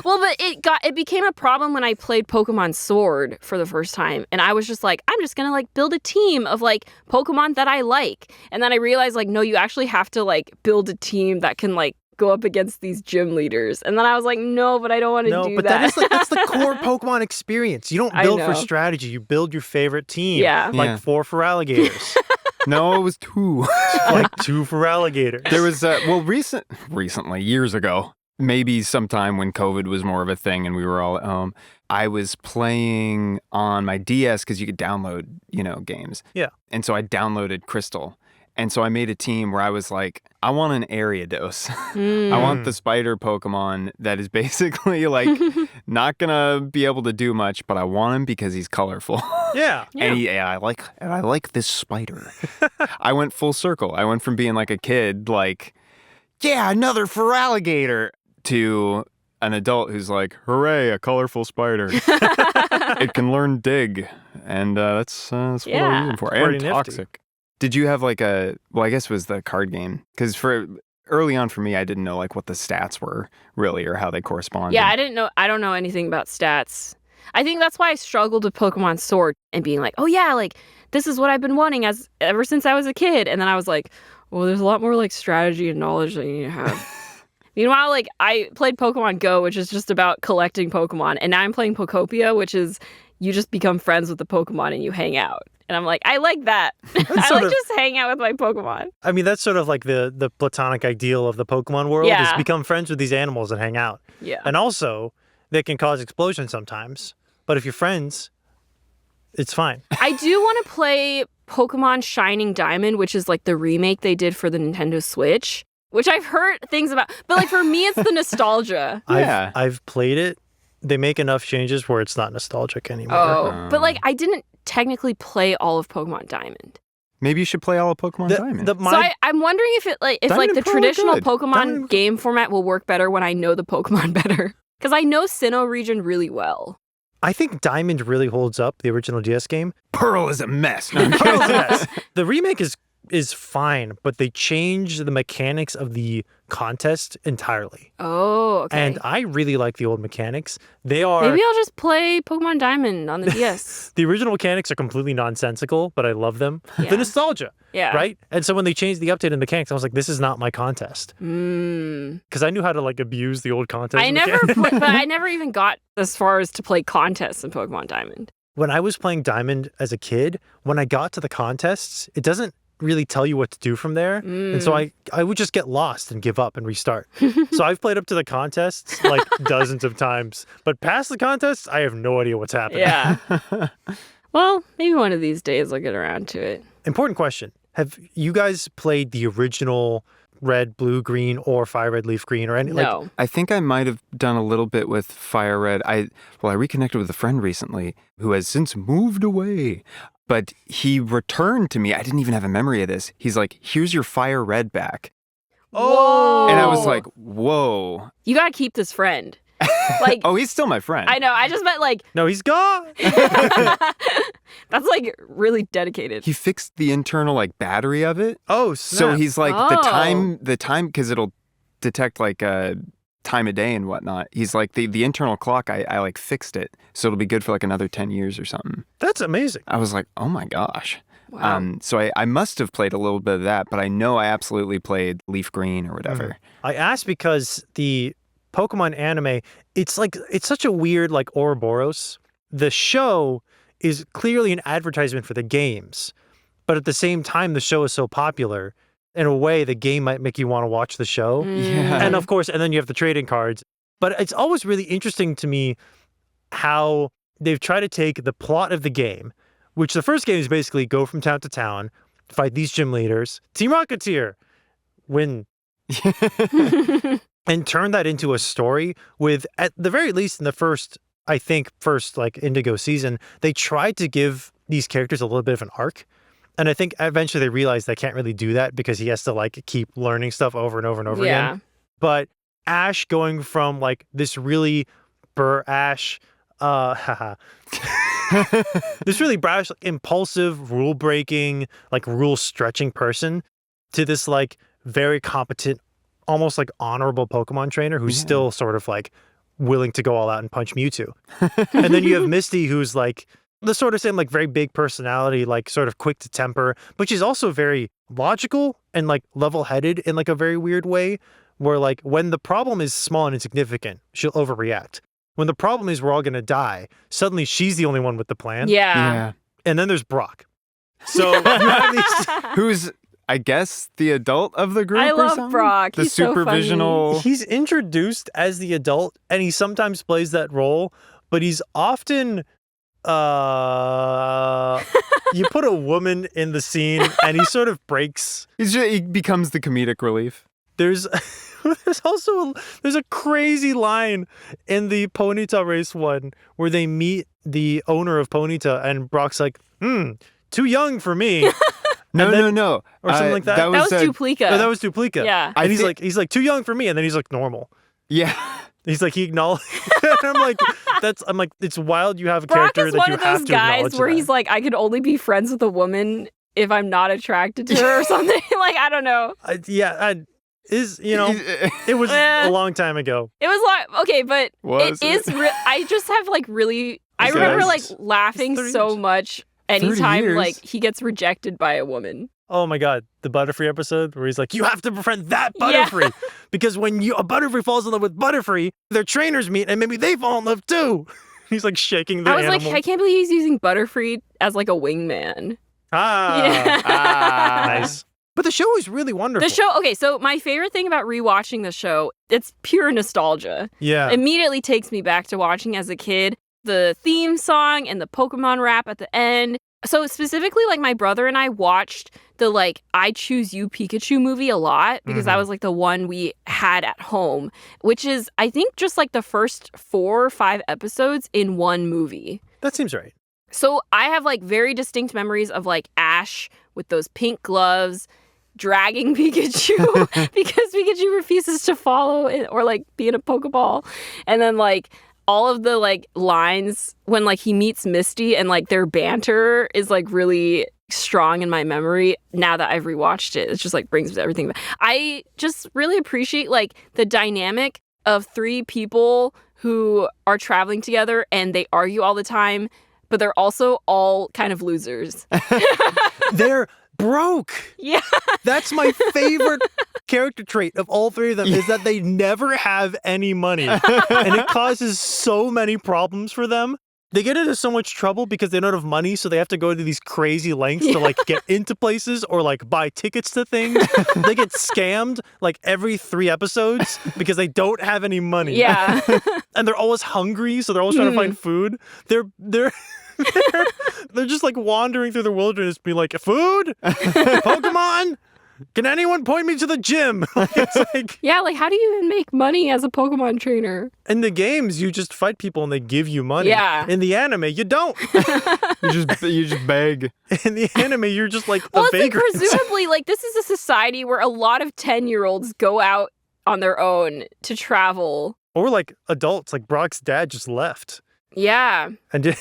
Speaker 1: Well, but it became a problem when I played Pokemon Sword for the first time. And I was just like, I'm just going to like build a team of like Pokemon that I like. And then I realized like, no, you actually have to like build a team that can like go up against these gym leaders. And then I was like, no, but I don't want to do that.
Speaker 2: No, but that's the core Pokemon experience. You don't build for strategy. You build your favorite team.
Speaker 1: Yeah.
Speaker 2: Like 4 Feraligatrs.
Speaker 3: No, it was 2.
Speaker 2: Like 2 Feraligatrs.
Speaker 3: There was, recently, years ago, maybe sometime when COVID was more of a thing and we were all at home, I was playing on my DS because you could download, games.
Speaker 2: Yeah.
Speaker 3: And so I downloaded Crystal. And so I made a team where I was like, I want an Ariados. I want the spider Pokemon that is basically like not gonna be able to do much, but I want him because he's colorful.
Speaker 2: Yeah.
Speaker 3: And I like this spider. I went full circle. I went from being like a kid, like, yeah, another Feraligator, to an adult who's like, hooray, a colorful spider. It can learn dig. And that's what I'm looking for. And toxic. Did you have like I guess it was the card game? Because early on for me, I didn't know like what the stats were really or how they corresponded.
Speaker 1: Yeah, I don't know anything about stats. I think that's why I struggled with Pokemon Sword and being like, oh yeah, like this is what I've been wanting ever since I was a kid. And then I was like, well, there's a lot more like strategy and knowledge that you need to have. Meanwhile, like I played Pokemon Go, which is just about collecting Pokemon. And now I'm playing Pokopia, which is you just become friends with the Pokemon and you hang out. And I'm like, I like that. I like just hang out with my Pokemon.
Speaker 2: I mean, that's sort of like the platonic ideal of the Pokemon world is become friends with these animals and hang out.
Speaker 1: Yeah.
Speaker 2: And also, they can cause explosions sometimes. But if you're friends, it's fine.
Speaker 1: I do want to play Pokemon Shining Diamond, which is like the remake they did for the Nintendo Switch, which I've heard things about. But like for me, it's the nostalgia.
Speaker 2: Yeah. I've played it. They make enough changes where it's not nostalgic anymore.
Speaker 1: Oh, but like I didn't technically play all of Pokemon Diamond.
Speaker 3: Maybe you should play all of Pokemon Diamond.
Speaker 1: So I'm wondering if
Speaker 3: Diamond
Speaker 1: the
Speaker 3: and Pearl are
Speaker 1: traditional
Speaker 3: good.
Speaker 1: Pokemon
Speaker 3: Diamond-
Speaker 1: game format will work better when I know the Pokemon better. Because I know Sinnoh region really well.
Speaker 2: I think Diamond really holds up, the original DS game.
Speaker 3: Pearl is a mess. No, I'm kidding.
Speaker 2: Pearl's a mess. The remake is fine, but they changed the mechanics of the contest entirely.
Speaker 1: Oh, okay.
Speaker 2: And I really like the old mechanics. They are
Speaker 1: Maybe I'll just play Pokemon Diamond on the DS.
Speaker 2: the original mechanics are completely nonsensical, but I love them.
Speaker 1: Yeah.
Speaker 2: The nostalgia,
Speaker 1: Yeah.
Speaker 2: right? And so when they changed the update in mechanics, I was like, this is not my contest. Because I knew how to abuse the old contest.
Speaker 1: I never, but I never even got as far as to play contests in Pokemon Diamond.
Speaker 2: When I was playing Diamond as a kid, when I got to the contests, it doesn't really tell you what to do from there. And so I would just get lost and give up and restart. So I've played up to the contests dozens of times. But past the contests, I have no idea what's happening.
Speaker 1: Yeah. Well, maybe one of these days I'll get around to it.
Speaker 2: Important question. Have you guys played the original red, blue, green, or fire red, leaf green, or any?
Speaker 1: No.
Speaker 3: I think I might have done a little bit with Fire Red. I reconnected with a friend recently who has since moved away. But he returned to me. I didn't even have a memory of this. He's like, here's your Fire Red back.
Speaker 1: Oh.
Speaker 3: And I was like, whoa.
Speaker 1: You gotta keep this friend.
Speaker 3: Oh, he's still my friend.
Speaker 1: I know. I just meant
Speaker 2: No, he's gone.
Speaker 1: that's really dedicated.
Speaker 3: He fixed the internal battery of it.
Speaker 2: Oh,
Speaker 3: So
Speaker 2: snap.
Speaker 3: he's like,
Speaker 1: Oh.
Speaker 3: the time, because it'll detect time of day and whatnot. He's like, the internal clock, I fixed it. So it'll be good for another 10 years or something.
Speaker 2: That's amazing.
Speaker 3: I was like, oh my gosh.
Speaker 1: Wow.
Speaker 3: So I must have played a little bit of that, but I know I absolutely played Leaf Green or whatever.
Speaker 2: I asked because the Pokemon anime, it's such a weird Ouroboros. The show is clearly an advertisement for the games, but at the same time, the show is so popular. In a way, the game might make you want to watch the show.
Speaker 3: Yeah.
Speaker 2: And of course, and then you have the trading cards. But it's always really interesting to me how they've tried to take the plot of the game, which the first game is basically go from town to town, fight these gym leaders, Team Rocketeer, win, and turn that into a story with, at the very least in the first Indigo season, they tried to give these characters a little bit of an arc. And I think eventually they realized they can't really do that because he has to keep learning stuff over and over and over again. But Ash going from this really Ash, this really brash, impulsive, rule breaking, rule stretching person to this very competent, almost honorable Pokemon trainer who's still sort of willing to go all out and punch Mewtwo. And then you have Misty who's the sort of same very big personality, sort of quick to temper, but she's also very logical and level-headed in a very weird way where when the problem is small and insignificant, she'll overreact. When the problem is we're all going to die, suddenly she's the only one with the plan.
Speaker 1: Yeah.
Speaker 2: And then there's Brock. So you have these...
Speaker 3: Who's, I guess, the adult of the group
Speaker 1: I
Speaker 3: or
Speaker 1: love
Speaker 3: something?
Speaker 1: Brock.
Speaker 3: The
Speaker 1: He's so funny.
Speaker 3: supervisional.
Speaker 2: He's introduced as the adult, and he sometimes plays that role, but he's often... you put a woman in the scene, and he sort of breaks...
Speaker 3: He becomes the comedic relief.
Speaker 2: There's a crazy line in the Ponyta race one where they meet the owner of Ponyta and Brock's like, too young for me.
Speaker 3: No.
Speaker 2: Or something like that.
Speaker 1: That was Duplica.
Speaker 2: No, that was Duplica.
Speaker 1: Yeah.
Speaker 2: And he's like, too young for me. And then he's like, normal.
Speaker 3: Yeah.
Speaker 2: He's like, he acknowledged. I'm like, it's wild you have a
Speaker 1: Brock
Speaker 2: character
Speaker 1: is
Speaker 2: that
Speaker 1: one
Speaker 2: you
Speaker 1: of
Speaker 2: have
Speaker 1: those
Speaker 2: to
Speaker 1: guys
Speaker 2: acknowledge
Speaker 1: where
Speaker 2: that.
Speaker 1: he's like, I could only be friends with a woman if I'm not attracted to her or something. I don't know.
Speaker 2: It was a long time ago.
Speaker 1: It was okay, but
Speaker 3: Was
Speaker 1: it is. I just have really. I
Speaker 2: Is
Speaker 1: remember
Speaker 2: it?
Speaker 1: laughing
Speaker 2: 30
Speaker 1: so
Speaker 2: years.
Speaker 1: much
Speaker 3: 30
Speaker 1: anytime
Speaker 3: years.
Speaker 1: he gets rejected by a woman.
Speaker 2: Oh my God, the Butterfree episode where he's like, you have to befriend that Butterfree. Because when a Butterfree falls in love with Butterfree, their trainers meet and maybe they fall in love too. He's shaking the
Speaker 1: I was
Speaker 2: animal.
Speaker 1: I can't believe he's using Butterfree as a wingman. Yeah.
Speaker 2: Nice. But the show is really wonderful.
Speaker 1: The show, okay, so my favorite thing about rewatching the show, it's pure nostalgia.
Speaker 2: Yeah.
Speaker 1: Immediately takes me back to watching as a kid. The theme song and the Pokemon rap at the end. So specifically, my brother and I watched the I Choose You Pikachu movie a lot because that was the one we had at home, which is I think just the first 4 or 5 episodes in one movie.
Speaker 2: That seems right.
Speaker 1: So I have like very distinct memories of like Ash with those pink gloves dragging Pikachu because Pikachu refuses to follow it or like be in a Pokeball. And then like all of the like lines when like he meets Misty and like their banter is like really strong in my memory now that I've rewatched it. It just like brings everything back. I just really appreciate like the dynamic of three people who are traveling together and they argue all the time, but they're also all kind of losers.
Speaker 2: They're broke.
Speaker 1: Yeah.
Speaker 2: That's my favorite character trait of all three of them is that they never have any money. And it causes so many problems for them. They get into so much trouble because they don't have money, so they have to go to these crazy lengths to like get into places or like buy tickets to things. They get scammed like every 3 episodes because they don't have any money.
Speaker 1: Yeah.
Speaker 2: And they're always hungry, so they're always trying to find food. They're just like wandering through the wilderness, being like, food, Pokemon. Can anyone point me to the gym? It's like,
Speaker 1: yeah, like how do you even make money as a Pokemon trainer?
Speaker 2: in the games, you just fight people and they give you money.
Speaker 1: Yeah.
Speaker 2: In the anime, you don't.
Speaker 3: You just beg.
Speaker 2: In the anime, you're just like
Speaker 1: Well,
Speaker 2: a
Speaker 1: it's like
Speaker 2: vagrant.
Speaker 1: presumably like this is a society where a lot of 10-year-olds go out on their own to travel.
Speaker 2: Or like adults, like Brock's dad just left
Speaker 1: Yeah.
Speaker 2: and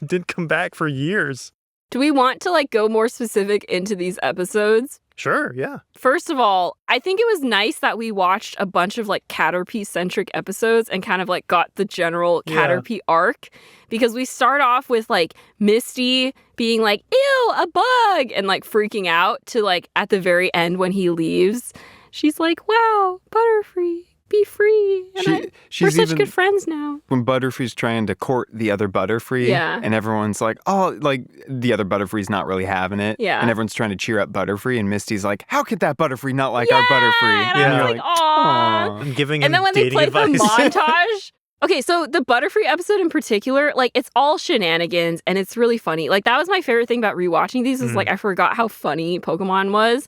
Speaker 2: didn't come back for years.
Speaker 1: Do we want to like go more specific into these episodes?
Speaker 2: Sure, yeah.
Speaker 1: First of all, I think it was nice that we watched a bunch of like Caterpie-centric episodes and kind of like got the general Caterpie arc because we start off with like Misty being like, ew, a bug, and like freaking out to like at the very end when he leaves, she's like, wow, Butterfree, be free. And we're
Speaker 3: She's
Speaker 1: such
Speaker 3: even,
Speaker 1: good friends now.
Speaker 3: when Butterfree's trying to court the other Butterfree,
Speaker 1: Yeah.
Speaker 3: and everyone's like, oh, like the other Butterfree's not really having it.
Speaker 1: Yeah.
Speaker 3: And everyone's trying to cheer up Butterfree, and Misty's like, how could that Butterfree not like our Butterfree?
Speaker 1: And
Speaker 2: Yeah.
Speaker 1: I was
Speaker 3: you're
Speaker 1: like, aw.
Speaker 2: I'm giving
Speaker 1: And
Speaker 2: him
Speaker 1: then when they
Speaker 2: dating
Speaker 1: played
Speaker 2: advice.
Speaker 1: the montage. Okay, so the Butterfree episode in particular, like it's all shenanigans and it's really funny. Like that was my favorite thing about rewatching these is like I forgot how funny Pokemon was.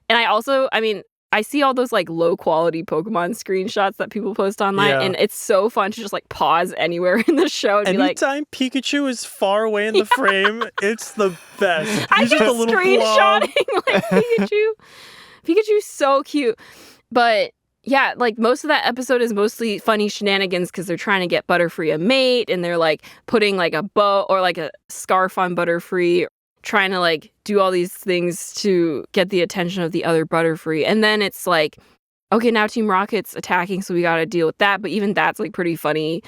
Speaker 1: And I see all those like low quality Pokemon screenshots that people post online
Speaker 2: Yeah.
Speaker 1: and it's so fun to just like pause anywhere in the show and be like,
Speaker 2: Anytime Pikachu is far away in the frame, it's the best.
Speaker 1: I
Speaker 2: He's just
Speaker 1: kept
Speaker 2: a little blob.
Speaker 1: screenshotting like Pikachu. Pikachu's so cute. But yeah, like most of that episode is mostly funny shenanigans because they're trying to get Butterfree a mate and they're like putting like a bow or like a scarf on Butterfree, trying to like do all these things to get the attention of the other Butterfree. And then it's like, okay, now Team Rocket's attacking, so we got to deal with that. But even that's like pretty funny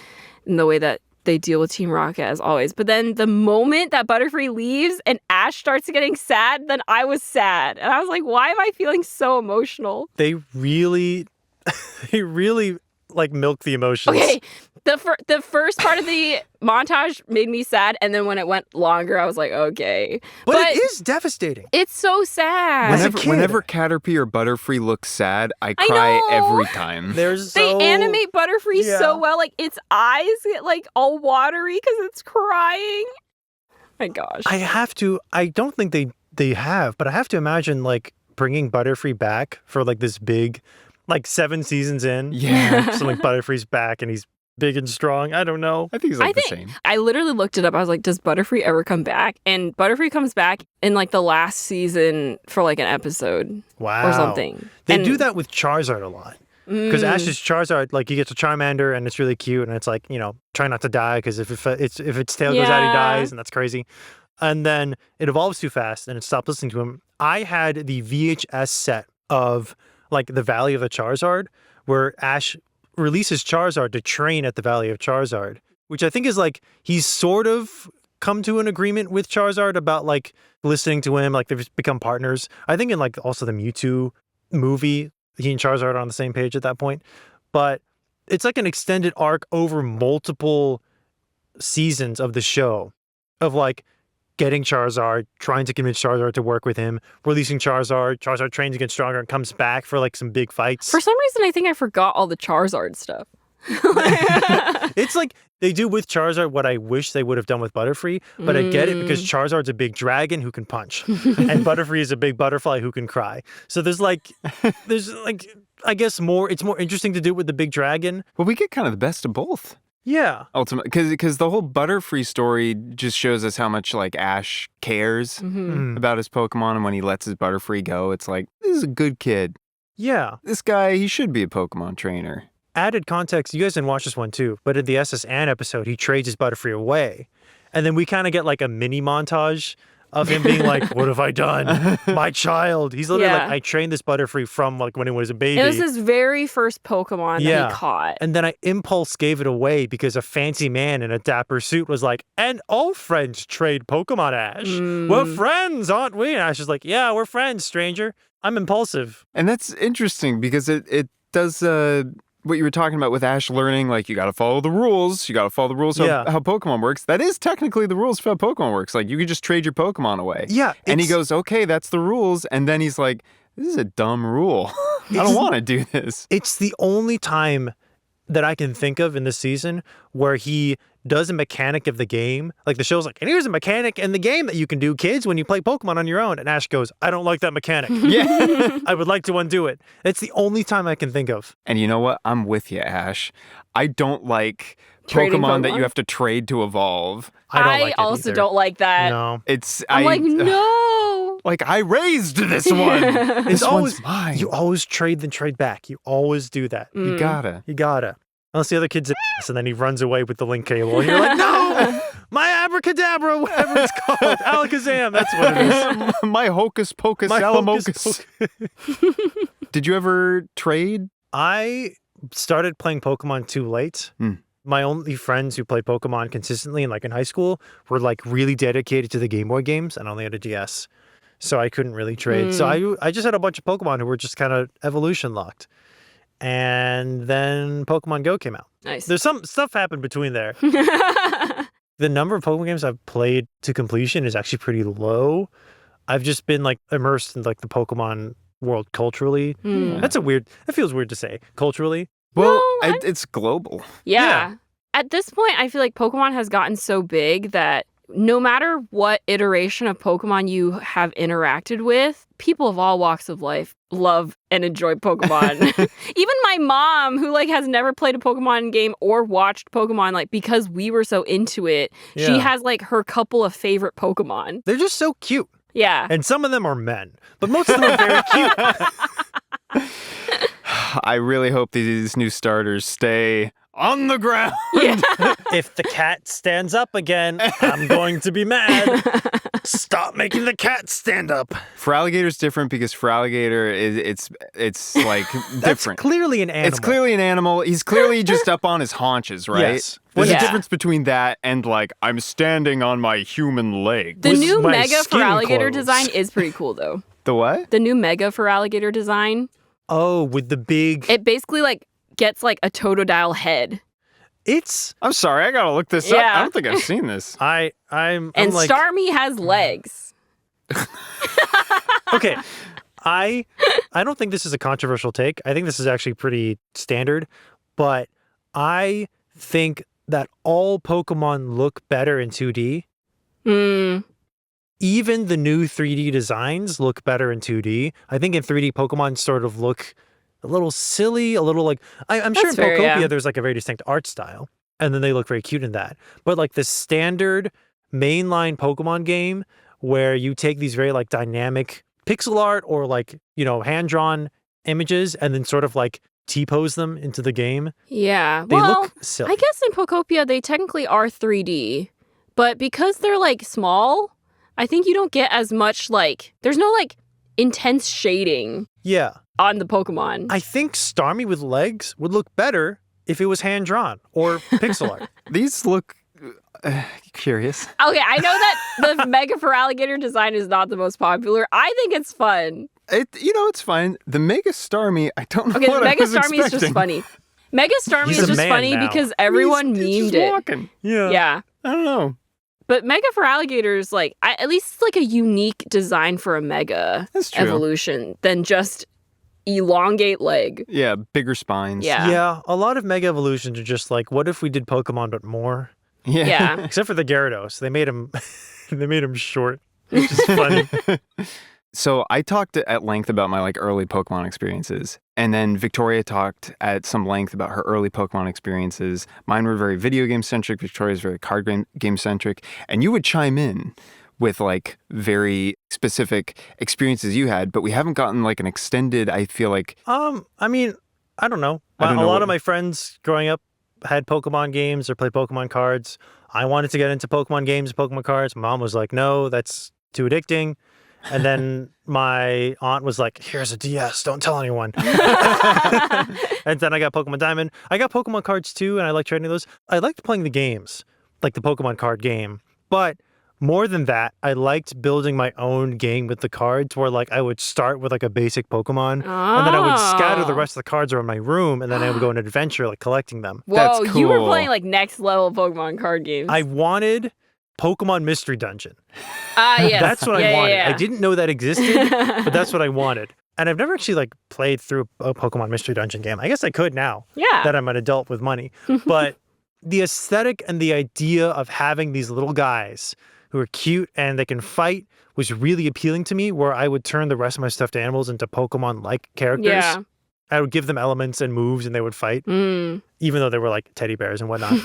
Speaker 1: in the way that they deal with Team Rocket as always. But then the moment that Butterfree leaves and Ash starts getting sad, then I was sad. And I was like, why am I feeling so emotional?
Speaker 2: They really like milk the emotions.
Speaker 1: Okay, the first part of the montage made me sad, and then when it went longer, I was like, okay.
Speaker 2: But it is devastating.
Speaker 1: It's so sad.
Speaker 2: As a kid.
Speaker 3: Whenever Caterpie or Butterfree looks sad, I
Speaker 1: I
Speaker 3: cry
Speaker 1: know.
Speaker 3: every time.
Speaker 2: They
Speaker 1: Animate Butterfree
Speaker 2: Yeah.
Speaker 1: so well. Like, its eyes get, like, all watery because it's crying. My gosh.
Speaker 2: I don't think they have, but I have to imagine, like, bringing Butterfree back for, like, this big, like, 7 seasons in.
Speaker 3: Yeah.
Speaker 2: So, like, Butterfree's back and he's big and strong. I don't know.
Speaker 3: I think he's like the same.
Speaker 1: I literally looked it up. I was like, does Butterfree ever come back? And Butterfree comes back in, like, the last season for, like, an episode
Speaker 2: Wow.
Speaker 1: or something.
Speaker 2: They
Speaker 1: And-
Speaker 2: do that with Charizard a lot. Because Ash's Charizard, like, he gets a Charmander and it's really cute and it's like, you know, try not to die because if its tail goes out, he
Speaker 1: Yeah.
Speaker 2: dies, and that's crazy. And then it evolves too fast and it stopped listening to him. I had the VHS set of, like, the Valley of the Charizard, where Ash releases Charizard to train at the Valley of Charizard, which I think is, like, he's sort of come to an agreement with Charizard about, like, listening to him, like, they've become partners. I think in, like, also the Mewtwo movie, he and Charizard are on the same page at that point. But it's like an extended arc over multiple seasons of the show of, like, getting Charizard, trying to convince Charizard to work with him, releasing Charizard trains to get stronger and comes back for, like, some big fights.
Speaker 1: For some reason, I think I forgot all the Charizard stuff.
Speaker 2: It's like they do with Charizard what I wish they would have done with Butterfree, but I get it because Charizard's a big dragon who can punch, and Butterfree is a big butterfly who can cry. So there's like, I guess it's more interesting to do it with the big dragon.
Speaker 3: Well, we get kind of the best of both.
Speaker 2: Yeah.
Speaker 3: Ultimately, because the whole Butterfree story just shows us how much like Ash cares about his Pokemon, and when he lets his Butterfree go, it's like, this is a good kid.
Speaker 2: Yeah.
Speaker 3: This guy, he should be a Pokemon trainer.
Speaker 2: Added context, you guys didn't watch this one too, but in the SS Anne episode, he trades his Butterfree away. And then we kind of get like a mini montage of him being like, what have I done? My child. He's literally like, I trained this Butterfree from like when he was a baby.
Speaker 1: It was his very first Pokemon that he caught.
Speaker 2: And then I impulse gave it away because a fancy man in a dapper suit was like, and all friends trade Pokemon, Ash. We're friends, aren't we? And Ash is like, yeah, we're friends, stranger. I'm impulsive.
Speaker 3: And that's interesting because it does what you were talking about with Ash learning, like, you got to follow the rules. You got to follow the rules of how Pokemon works. That is technically the rules of how Pokemon works. Like, you could just trade your Pokemon away.
Speaker 2: Yeah.
Speaker 3: And he goes, okay, that's the rules. And then he's like, this is a dumb rule. I don't want to do this.
Speaker 2: It's the only time that I can think of in this season where he does a mechanic of the game. Like, the show's like, and here's a mechanic in the game that you can do, kids, when you play Pokemon on your own. And Ash goes, I don't like that mechanic. I would like to undo it. It's the only time I can think of.
Speaker 3: And you know what? I'm with you, Ash. I don't like Pokemon that you have to trade to evolve.
Speaker 1: I also don't like that.
Speaker 2: No.
Speaker 1: I'm like, no.
Speaker 3: Like, I raised this one. This one's mine.
Speaker 2: You always trade then trade back. You always do that.
Speaker 3: You gotta.
Speaker 2: Unless the other kid's and then he runs away with the link cable. And you're like, no! My abracadabra, whatever it's called. Alakazam, that's what it is.
Speaker 3: My hocus pocus alamocus. Did you ever trade?
Speaker 2: I started playing Pokemon too late. My only friends who played Pokemon consistently in high school were like really dedicated to the Game Boy games, and I only had a DS. So I couldn't really trade. So I just had a bunch of Pokemon who were just kind of evolution locked. And then Pokemon Go came out.
Speaker 1: Nice.
Speaker 2: There's some stuff happened between there. The number of Pokemon games I've played to completion is actually pretty low. I've just been immersed in the Pokemon world culturally. That feels weird to say, culturally.
Speaker 3: Well, it's global.
Speaker 1: Yeah. At this point, I feel like Pokemon has gotten so big that no matter what iteration of Pokemon you have interacted with, people of all walks of life love and enjoy Pokemon. Even my mom, who has never played a Pokemon game or watched Pokemon, because we were so into it, she has her couple of favorite Pokemon.
Speaker 2: They're just so cute.
Speaker 1: Yeah.
Speaker 2: And some of them are men, but most of them are very cute.
Speaker 3: I really hope these new starters stay on the ground.
Speaker 1: Yeah.
Speaker 2: If the cat stands up again, I'm going to be mad. Stop making the cat stand up.
Speaker 3: Feraligator's different because Feraligator it's different.
Speaker 2: That's clearly an animal.
Speaker 3: It's clearly an animal. He's clearly just up on his haunches, right?
Speaker 2: Yes.
Speaker 3: There's a difference between that and I'm standing on my human leg.
Speaker 1: The new
Speaker 2: my
Speaker 1: Mega
Speaker 2: skin
Speaker 1: Feraligator
Speaker 2: clothes.
Speaker 1: design is pretty cool, though.
Speaker 3: The what?
Speaker 1: The new Mega Feraligator design.
Speaker 2: Oh, with the big...
Speaker 1: It basically gets a Totodile head.
Speaker 3: I'm sorry, I gotta look this up. I don't think I've seen this.
Speaker 2: I'm
Speaker 1: and Starmie has legs.
Speaker 2: Okay, I don't think this is a controversial take. I think this is actually pretty standard, but I think that all Pokemon look better in 2D. Even the new 3D designs look better in 2D. I think in 3D, Pokemon sort of look a little silly, a little I'm sure in Pokopia there's a very distinct art style, and then they look very cute in that. But the standard mainline Pokemon game where you take these very dynamic pixel art or hand-drawn images and then sort of T-pose them into the game.
Speaker 1: Yeah.
Speaker 2: They look silly.
Speaker 1: I guess in Pokopia they technically are 3D, but because they're small, I think you don't get as much there's no intense shading.
Speaker 2: Yeah.
Speaker 1: On the Pokemon.
Speaker 2: I think Starmie with legs would look better if it was hand-drawn or pixel art.
Speaker 3: These look curious.
Speaker 1: Okay, I know that the Mega Feraligator design is not the most popular. I think it's fun.
Speaker 3: It's fine. The Mega Starmie, I don't know what
Speaker 1: Mega
Speaker 3: I was
Speaker 1: Starmie is just funny. Mega Starmie is just funny
Speaker 2: now.
Speaker 1: because everyone memed it.
Speaker 3: Walking.
Speaker 1: Yeah.
Speaker 3: I don't know.
Speaker 1: But Mega Feraligator is at least it's a unique design for a Mega evolution than just elongate leg.
Speaker 3: Yeah, bigger spines.
Speaker 1: Yeah.
Speaker 2: A lot of Mega Evolutions are just what if we did Pokemon but more?
Speaker 1: Yeah.
Speaker 2: Except for the Gyarados. They made him short, which is funny.
Speaker 3: So I talked at length about my early Pokemon experiences, And then Victoria talked at some length about her early Pokemon experiences. Mine were very video game centric. Victoria's very card game centric. And you would chime in with like very specific experiences you had, but we haven't gotten like an extended, I feel like.
Speaker 2: I mean, I don't know. A lot of my friends growing up had Pokemon games or played Pokemon cards. I wanted to get into Pokemon games, Pokemon cards. Mom was like, no, that's too addicting. And then my aunt was like, here's a DS, don't tell anyone. And then I got Pokemon Diamond. I got Pokemon cards too, and I like trading those. I liked playing the games, like the Pokemon card game. But more than that, I liked building my own game with the cards where like I would start with like a basic Pokemon and then I would scatter the rest of the cards around my room and then I would go on an adventure like collecting them.
Speaker 1: Whoa,
Speaker 3: That's cool.
Speaker 1: You were playing like next level Pokemon card games.
Speaker 2: I wanted Pokemon Mystery Dungeon.
Speaker 1: Yes.
Speaker 2: That's what I wanted.
Speaker 1: Yeah.
Speaker 2: I didn't know that existed, but that's what I wanted. And I've never actually like played through a Pokemon Mystery Dungeon game. I guess I could now that I'm an adult with money. But the aesthetic and the idea of having these little guys who are cute and they can fight was really appealing to me, where I would turn the rest of my stuffed animals into Pokemon-like characters.
Speaker 1: Yeah.
Speaker 2: I would give them elements and moves and they would fight, even though they were like teddy bears and whatnot.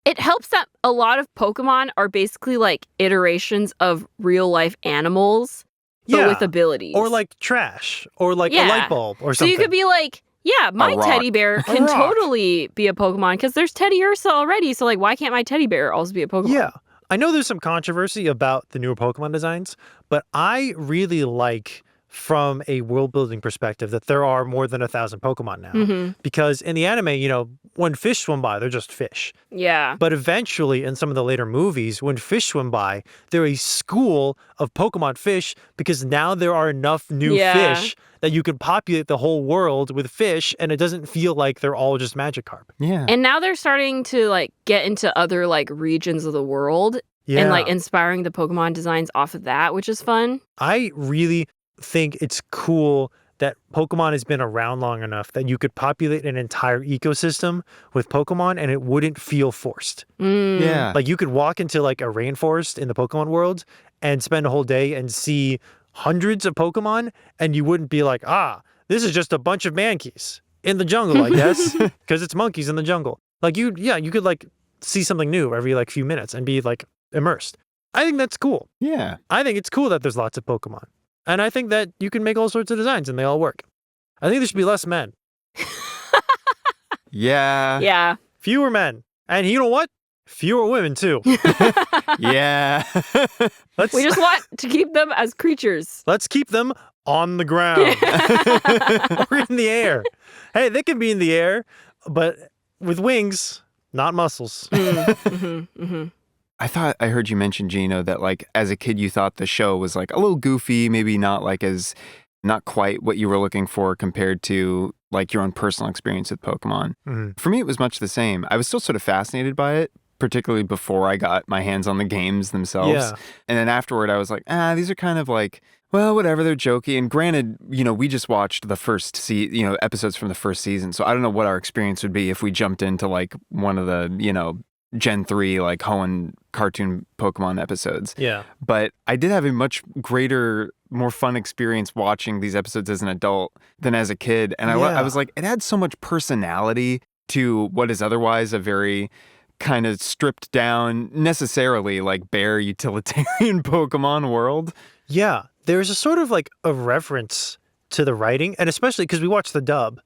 Speaker 1: It helps that a lot of Pokemon are basically like iterations of real-life animals, but with abilities.
Speaker 2: Or like trash, or like a light bulb or something.
Speaker 1: So you could be like, yeah, my teddy bear can totally be a Pokemon because there's Teddy Ursa already, so like why can't my teddy bear also be a Pokemon?
Speaker 2: Yeah. I know there's some controversy about the newer Pokemon designs, but I really like, from a world building perspective, that there are more than 1,000 Pokemon now. Because in the anime, you know, when fish swim by, they're just fish.
Speaker 1: Yeah.
Speaker 2: But eventually, in some of the later movies, when fish swim by, they're a school of Pokemon fish because now there are enough new fish that you can populate the whole world with fish and it doesn't feel like they're all just Magikarp.
Speaker 3: Yeah.
Speaker 1: And now they're starting to like get into other like regions of the world and like inspiring the Pokemon designs off of that, which is fun.
Speaker 2: I really think it's cool that Pokemon has been around long enough that you could populate an entire ecosystem with Pokemon and it wouldn't feel forced.
Speaker 3: Yeah.
Speaker 2: Like you could walk into like a rainforest in the Pokemon world and spend a whole day and see hundreds of Pokemon and you wouldn't be like, this is just a bunch of mankeys in the jungle, I guess, because it's monkeys in the jungle. Like you could like see something new every like few minutes and be like immersed. I think that's cool.
Speaker 3: Yeah.
Speaker 2: I think it's cool that there's lots of Pokemon. And I think that you can make all sorts of designs and they all work. I think there should be less men.
Speaker 3: Yeah.
Speaker 1: Yeah.
Speaker 2: Fewer men. And you know what? Fewer women too.
Speaker 3: Yeah.
Speaker 1: We just want to keep them as creatures.
Speaker 2: Let's keep them on the ground or in the air. Hey, they can be in the air, but with wings, not muscles.
Speaker 3: I thought I heard you mention, Jino, that like as a kid you thought the show was like a little goofy, maybe not quite what you were looking for compared to like your own personal experience with Pokemon. For me, it was much the same. I was still sort of fascinated by it, particularly before I got my hands on the games themselves.
Speaker 2: Yeah.
Speaker 3: And then afterward, I was like, these are kind of like, well, whatever, they're jokey. And granted, you know, we just watched the first episodes from the first season. So I don't know what our experience would be if we jumped into like one of the, you know, Gen 3, like Hoenn cartoon Pokemon episodes.
Speaker 2: Yeah.
Speaker 3: But I did have a much greater, more fun experience watching these episodes as an adult than as a kid. And I was like, it had so much personality to what is otherwise a very kind of stripped down, necessarily like bare utilitarian Pokemon world.
Speaker 2: Yeah. There's a sort of like a reverence to the writing, and especially because we watched the dub,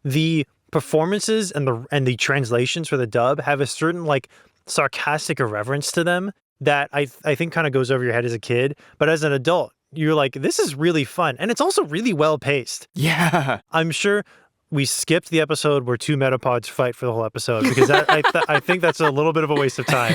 Speaker 2: the performances and the translations for the dub have a certain like sarcastic irreverence to them that I think kind of goes over your head as a kid, but as an adult you're like, this is really fun, and it's also really well paced.
Speaker 3: Yeah.
Speaker 2: I'm sure we skipped the episode where two Metapods fight for the whole episode because I think that's a little bit of a waste of time.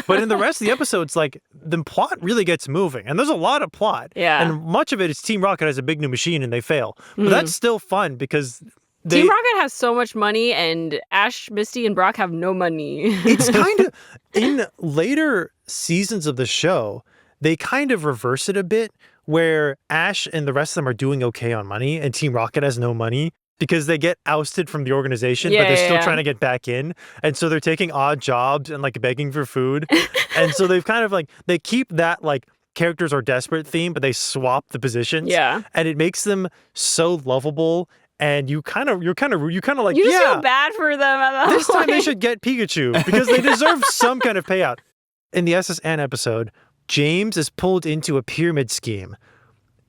Speaker 2: But in the rest of the episodes, like the plot really gets moving, and there's a lot of plot.
Speaker 1: Yeah.
Speaker 2: And much of it is Team Rocket has a big new machine and they fail, but that's still fun because
Speaker 1: Team Rocket has so much money, and Ash, Misty, and Brock have no money.
Speaker 2: It's kind of, in later seasons of the show, they kind of reverse it a bit, where Ash and the rest of them are doing okay on money, and Team Rocket has no money because they get ousted from the organization, but they're still trying to get back in. And so they're taking odd jobs and like begging for food. And so they've kind of like, they keep that like characters are desperate theme, but they swap the positions.
Speaker 1: Yeah.
Speaker 2: And it makes them so lovable and you're kind of like,
Speaker 1: You just
Speaker 2: yeah,
Speaker 1: feel bad for them at that
Speaker 2: this time they
Speaker 1: point.
Speaker 2: should get Pikachu because they deserve some kind of payout. In the SSN episode, James is pulled into a pyramid scheme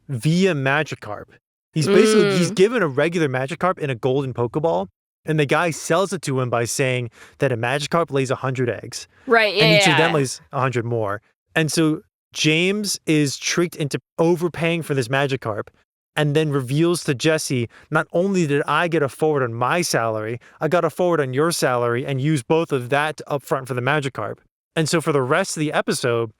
Speaker 2: via Magikarp. He's given a regular Magikarp in a golden Pokeball, and the guy sells it to him by saying that a Magikarp lays 100 eggs.
Speaker 1: Right, yeah,
Speaker 2: And each
Speaker 1: yeah.
Speaker 2: of them lays 100 more. And so James is tricked into overpaying for this Magikarp and then reveals to Jesse, not only did I get a forward on my salary, I got a forward on your salary and used both of that up front for the Magikarp. And so for the rest of the episode,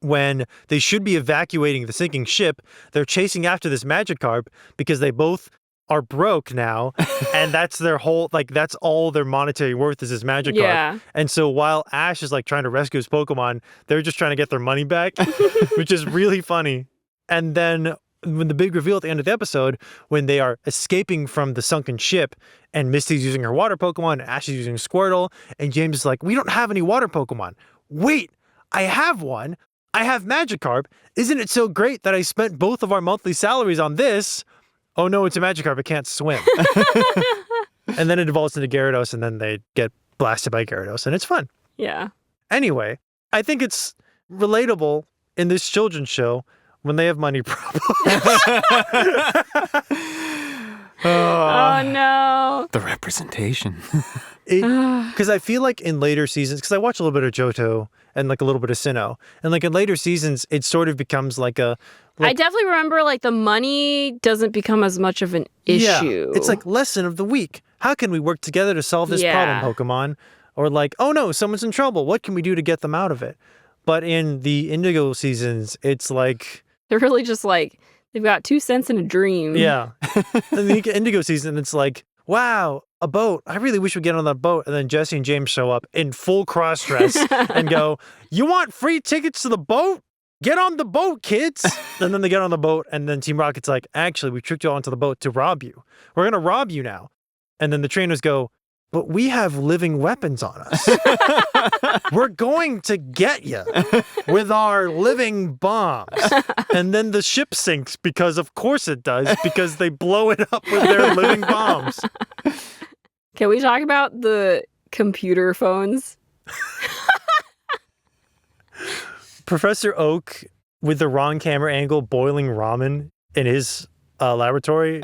Speaker 2: when they should be evacuating the sinking ship, they're chasing after this Magikarp because they both are broke now, and that's their whole, like, that's all their monetary worth is this Magikarp.
Speaker 1: Yeah.
Speaker 2: And so while Ash is like trying to rescue his Pokemon, they're just trying to get their money back, which is really funny. And then when the big reveal at the end of the episode, when they are escaping from the sunken ship and Misty's using her water Pokemon, Ash is using Squirtle, and James is like, we don't have any water Pokemon. Wait, I have one. I have Magikarp. Isn't it so great that I spent both of our monthly salaries on this? Oh no, it's a Magikarp. It can't swim. And then it evolves into Gyarados, and then they get blasted by Gyarados, and it's fun.
Speaker 1: Yeah.
Speaker 2: Anyway, I think it's relatable in this children's show when they have money problems.
Speaker 1: Oh no.
Speaker 3: The representation.
Speaker 2: Because I feel like in later seasons, because I watch a little bit of Johto and like a little bit of Sinnoh, and like in later seasons, it sort of becomes like a...
Speaker 1: I definitely remember like the money doesn't become as much of an issue.
Speaker 2: It's like lesson of the week. How can we work together to solve this problem, Pokemon? Or like, oh no, someone's in trouble. What can we do to get them out of it? But in the Indigo seasons, it's like...
Speaker 1: They're really just like, they've got 2 cents in a dream.
Speaker 2: Yeah. In the Indigo season, it's like, wow, a boat. I really wish we'd get on that boat. And then Jesse and James show up in full cross-dress and go, you want free tickets to the boat? Get on the boat, kids. And then they get on the boat, and then Team Rocket's like, actually, we tricked you all onto the boat to rob you. We're going to rob you now. And then the trainers go, but we have living weapons on us. We're going to get you with our living bombs. And then the ship sinks because, of course it does, because they blow it up with their living bombs.
Speaker 1: Can we talk about the computer phones?
Speaker 2: Professor Oak with the wrong camera angle boiling ramen in his laboratory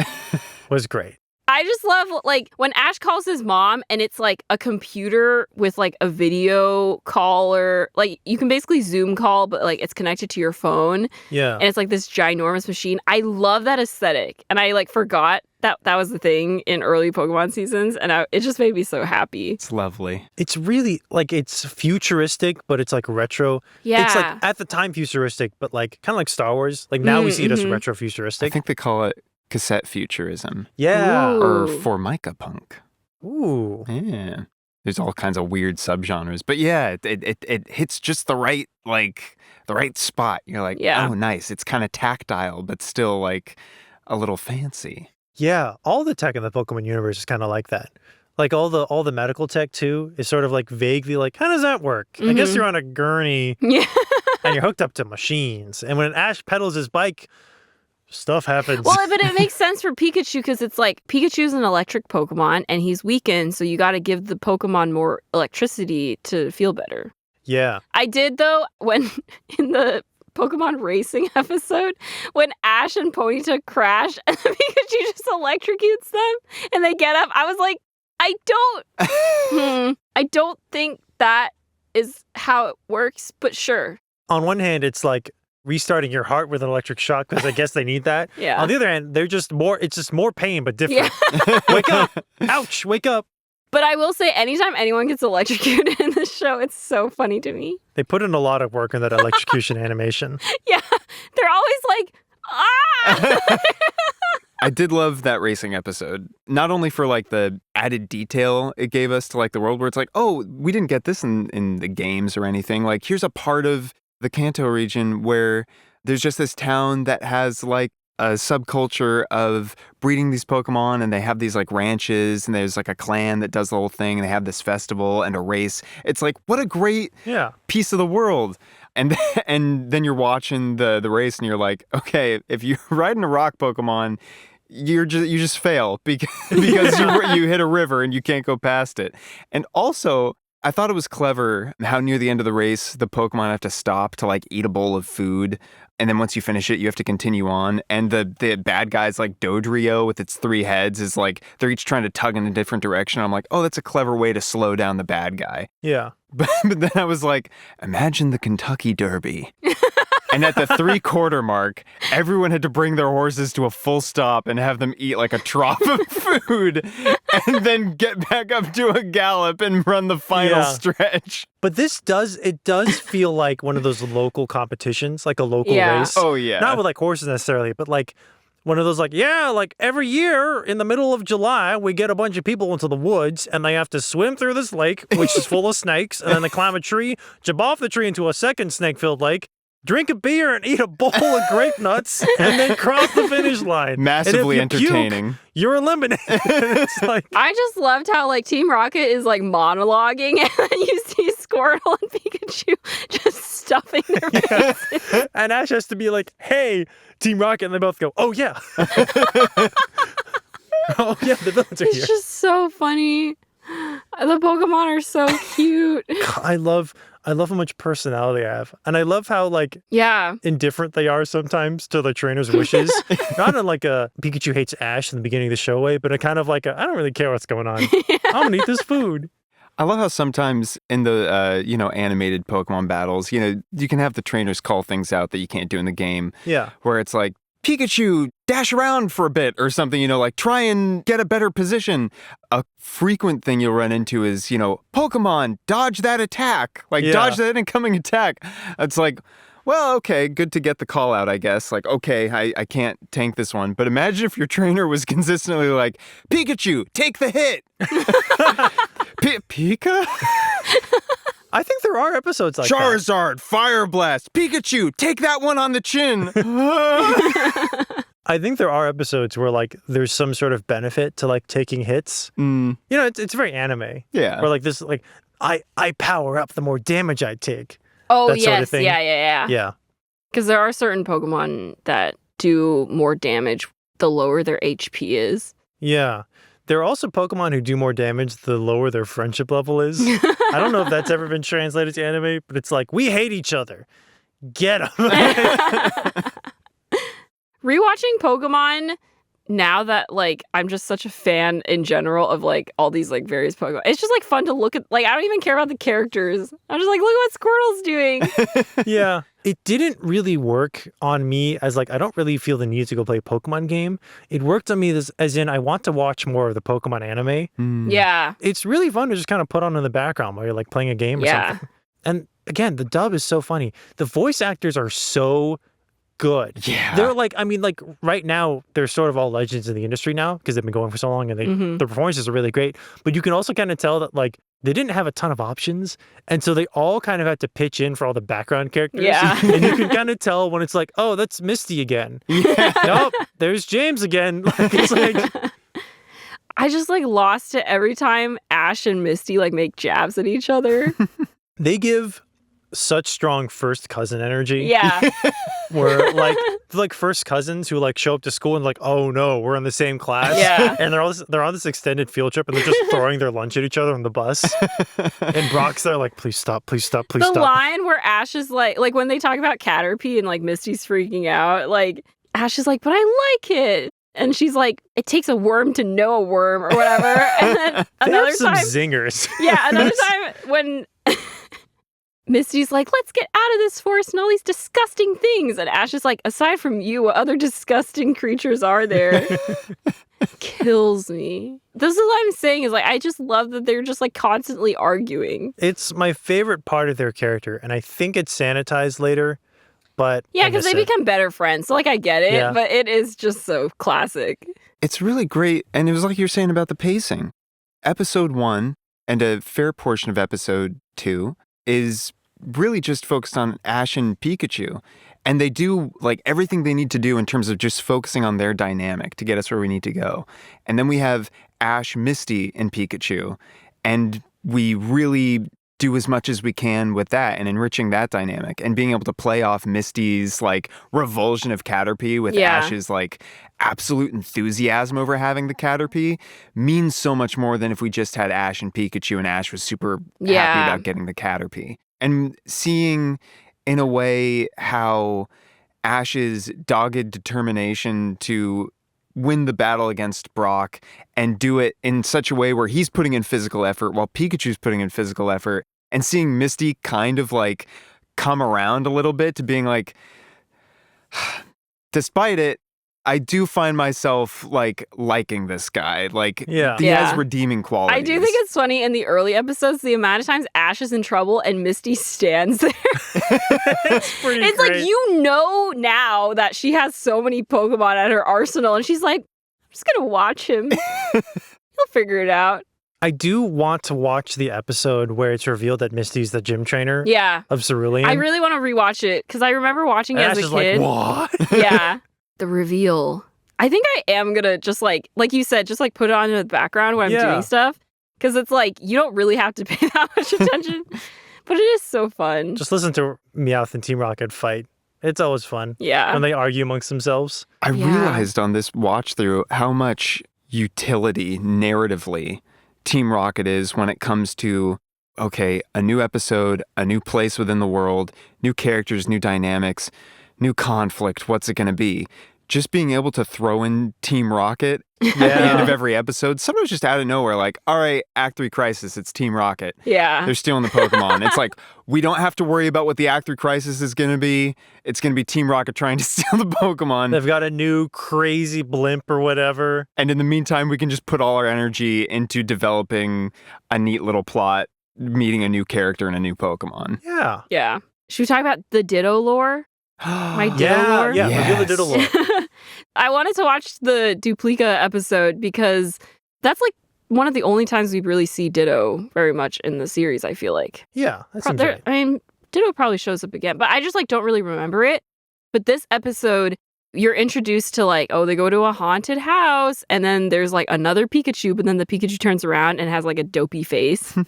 Speaker 2: was great.
Speaker 1: I just love, like, when Ash calls his mom and it's, like, a computer with, like, a video call or, like, you can basically Zoom call, but, like, it's connected to your phone.
Speaker 2: Yeah.
Speaker 1: And it's, like, this ginormous machine. I love that aesthetic. And I, like, forgot that that was the thing in early Pokemon seasons. And it just made me so happy.
Speaker 3: It's lovely.
Speaker 2: It's really, like, it's futuristic, but it's, like, retro.
Speaker 1: Yeah.
Speaker 2: It's, like, at the time futuristic, but, like, kind of like Star Wars. Like, now we see it as retro-futuristic.
Speaker 3: I think they call it cassette futurism.
Speaker 2: Yeah.
Speaker 1: Ooh.
Speaker 3: Or Formica punk.
Speaker 2: Ooh.
Speaker 3: Yeah. There's all kinds of weird subgenres. But yeah, it hits just the right, like, the right spot. You're like, oh, nice. It's kind of tactile, but still, like, a little fancy.
Speaker 2: Yeah. All the tech in the Pokemon universe is kind of like that. Like, all the medical tech, too, is sort of, like, vaguely like, how does that work? I guess you're on a gurney
Speaker 1: Yeah.
Speaker 2: and you're hooked up to machines. And when Ash pedals his bike, stuff happens.
Speaker 1: Well, but it makes sense for Pikachu because it's like Pikachu's an electric Pokemon and he's weakened, so you got to give the Pokemon more electricity to feel better.
Speaker 2: Yeah.
Speaker 1: I did, though, when in the Pokemon Racing episode, when Ash and Ponyta crash and Pikachu just electrocutes them and they get up, I was like, I don't think that is how it works, but sure.
Speaker 2: On one hand, it's like restarting your heart with an electric shock because I guess they need that.
Speaker 1: Yeah.
Speaker 2: On the other hand, it's just more pain, but different. Yeah. Wake up. Ouch. Wake up.
Speaker 1: But I will say, anytime anyone gets electrocuted in this show, it's so funny to me.
Speaker 2: They put in a lot of work in that electrocution animation.
Speaker 1: Yeah. They're always like, ah!
Speaker 3: I did love that racing episode, not only for like the added detail it gave us to like the world where it's like, oh, we didn't get this in the games or anything. Like, here's a part of the Kanto region where there's just this town that has like a subculture of breeding these Pokemon, and they have these like ranches, and there's like a clan that does the whole thing, and they have this festival and a race. It's like, what a great piece of the world. And then you're watching the race and you're like, okay, if you're riding a rock Pokemon, you just fail because you hit a river and you can't go past it. And also, I thought it was clever how near the end of the race, the Pokemon have to stop to like eat a bowl of food. And then once you finish it, you have to continue on. And the bad guys like Dodrio with its 3 heads is like, they're each trying to tug in a different direction. I'm like, oh, that's a clever way to slow down the bad guy.
Speaker 2: Yeah.
Speaker 3: But then I was like, imagine the Kentucky Derby. And at the 3/4 mark, everyone had to bring their horses to a full stop and have them eat like a trough of food and then get back up to a gallop and run the final stretch.
Speaker 2: But it does feel like one of those local competitions, like a local race.
Speaker 3: Oh, yeah.
Speaker 2: Not with like horses necessarily, but like one of those like every year in the middle of July, we get a bunch of people into the woods and they have to swim through this lake, which is full of snakes, and then they climb a tree, jump off the tree into a second snake-filled lake, drink a beer and eat a bowl of grape nuts, and then cross the finish line.
Speaker 3: Massively entertaining.
Speaker 2: You're eliminated. It's like,
Speaker 1: I just loved how like Team Rocket is like monologuing, and then you see Squirtle and Pikachu just stuffing their faces.
Speaker 2: And Ash has to be like, hey, Team Rocket, and they both go, oh yeah. Oh yeah, the villains are here.
Speaker 1: It's just so funny. The Pokemon are so cute.
Speaker 2: I love how much personality I have. And I love how, like, indifferent they are sometimes to the trainer's wishes. Not in, like, a Pikachu hates Ash in the beginning of the show way, but a kind of like, I don't really care what's going on. I'm going to eat this food.
Speaker 3: I love how sometimes in the, animated Pokemon battles, you can have the trainers call things out that you can't do in the game.
Speaker 2: Yeah.
Speaker 3: Where it's like, Pikachu, dash around for a bit or something, like try and get a better position. A frequent thing you'll run into is, Pokemon, dodge that attack. Like, dodge that incoming attack. It's like, well, okay, good to get the call out, I guess. Like, okay, I can't tank this one. But imagine if your trainer was consistently like, Pikachu, take the hit. Pika?
Speaker 2: I think there are episodes like
Speaker 3: Charizard, Fire Blast, Pikachu, take that one on the chin.
Speaker 2: I think there are episodes where like there's some sort of benefit to like taking hits. It's very anime.
Speaker 3: Yeah.
Speaker 2: Where like this, like I power up the more damage I take.
Speaker 1: Oh,
Speaker 2: that
Speaker 1: yes.
Speaker 2: Sort of thing.
Speaker 1: Yeah.
Speaker 2: Yeah.
Speaker 1: Because there are certain Pokemon that do more damage the lower their HP is.
Speaker 2: Yeah. There are also Pokemon who do more damage the lower their friendship level is. I don't know if that's ever been translated to anime, but it's like, we hate each other. Get them.
Speaker 1: Rewatching Pokemon, now that like I'm just such a fan in general of like all these like various Pokemon, it's just like fun to look at. Like, I don't even care about the characters. I'm just like, look at what Squirtle's doing.
Speaker 2: Yeah. It didn't really work on me as like, I don't really feel the need to go play a Pokemon game. It worked on me as in I want to watch more of the Pokemon anime.
Speaker 1: Yeah.
Speaker 2: It's really fun to just kind of put on in the background while you're like playing a game or something. And again, the dub is so funny. The voice actors are so good.
Speaker 3: Yeah.
Speaker 2: They're like, I mean, like right now, they're sort of all legends in the industry now because they've been going for so long and the performances are really great. But you can also kind of tell that like they didn't have a ton of options. And so they all kind of had to pitch in for all the background characters.
Speaker 1: Yeah.
Speaker 2: And you can kind of tell when it's like, oh, that's Misty again. Yeah. Nope, there's James again. Like, it's like...
Speaker 1: I just like lost it every time Ash and Misty like make jabs at each other.
Speaker 2: They give such strong first cousin energy.
Speaker 1: Yeah.
Speaker 2: Where like first cousins who like show up to school and like, oh no, we're in the same class.
Speaker 1: Yeah.
Speaker 2: And they're on this extended field trip and they're just throwing their lunch at each other on the bus. And Brock's there like, please stop, please stop, please stop.
Speaker 1: The line where Ash is like when they talk about Caterpie and like Misty's freaking out, like Ash is like, but I like it. And she's like, it takes a worm to know a worm or whatever. And then another
Speaker 2: some
Speaker 1: time,
Speaker 2: zingers.
Speaker 1: Yeah, another time when Misty's like, let's get out of this forest and all these disgusting things. And Ash is like, aside from you, what other disgusting creatures are there? Kills me. This is what I'm saying is like, I just love that they're just like constantly arguing.
Speaker 2: It's my favorite part of their character. And I think it's sanitized later. But
Speaker 1: yeah, because they become better friends. So like, I get it, but it is just so classic.
Speaker 3: It's really great. And it was like you're saying about the pacing. Episode 1 and a fair portion of episode 2 is really just focused on Ash and Pikachu. And they do like everything they need to do in terms of just focusing on their dynamic to get us where we need to go. And then we have Ash, Misty, and Pikachu. And we really do as much as we can with that and enriching that dynamic and being able to play off Misty's like revulsion of Caterpie with Ash's like absolute enthusiasm over having the Caterpie means so much more than if we just had Ash and Pikachu and Ash was super happy about getting the Caterpie. And seeing in a way how Ash's dogged determination to win the battle against Brock and do it in such a way where he's putting in physical effort while Pikachu's putting in physical effort, and seeing Misty kind of like come around a little bit to being like, despite it, I do find myself like liking this guy. Like he has redeeming qualities.
Speaker 1: I do think it's funny in the early episodes, the amount of times Ash is in trouble and Misty stands there.
Speaker 2: It's pretty
Speaker 1: It's
Speaker 2: great.
Speaker 1: like, you know now that she has so many Pokemon at her arsenal, and she's like, I'm just gonna watch him. He'll figure it out.
Speaker 2: I do want to watch the episode where it's revealed that Misty's the gym trainer of Cerulean.
Speaker 1: I really want to rewatch it because I remember watching it
Speaker 2: and
Speaker 1: as
Speaker 2: Ash
Speaker 1: a
Speaker 2: is
Speaker 1: kid.
Speaker 2: like, what?
Speaker 1: Yeah. The reveal. I think I am gonna just like you said, just like put it on in the background when I'm doing stuff. Because it's like, you don't really have to pay that much attention. But it is so fun.
Speaker 2: Just listen to Meowth and Team Rocket fight. It's always fun.
Speaker 1: Yeah.
Speaker 2: When they argue amongst themselves.
Speaker 3: I realized on this watch through how much utility narratively Team Rocket is when it comes to, okay, a new episode, a new place within the world, new characters, new dynamics, new conflict. What's it going to be? Just being able to throw in Team Rocket at the end of every episode, sometimes just out of nowhere, like, all right, Act 3 Crisis, it's Team Rocket.
Speaker 1: Yeah.
Speaker 3: They're stealing the Pokemon. It's like, we don't have to worry about what the Act 3 Crisis is going to be. It's going to be Team Rocket trying to steal the Pokemon.
Speaker 2: They've got a new crazy blimp or whatever.
Speaker 3: And in the meantime, we can just put all our energy into developing a neat little plot, meeting a new character and a new Pokemon.
Speaker 2: Yeah.
Speaker 1: Yeah. Should we talk about the Ditto lore? My Ditto lore?
Speaker 2: Yeah, reveal the Ditto lore.
Speaker 1: I wanted to watch the Duplica episode because that's like one of the only times we really see Ditto very much in the series, I feel like.
Speaker 2: Yeah, that seems right.
Speaker 1: I mean, Ditto probably shows up again, but I just like don't really remember it. But this episode, you're introduced to like, oh, they go to a haunted house, and then there's like another Pikachu, but then the Pikachu turns around and has like a dopey face.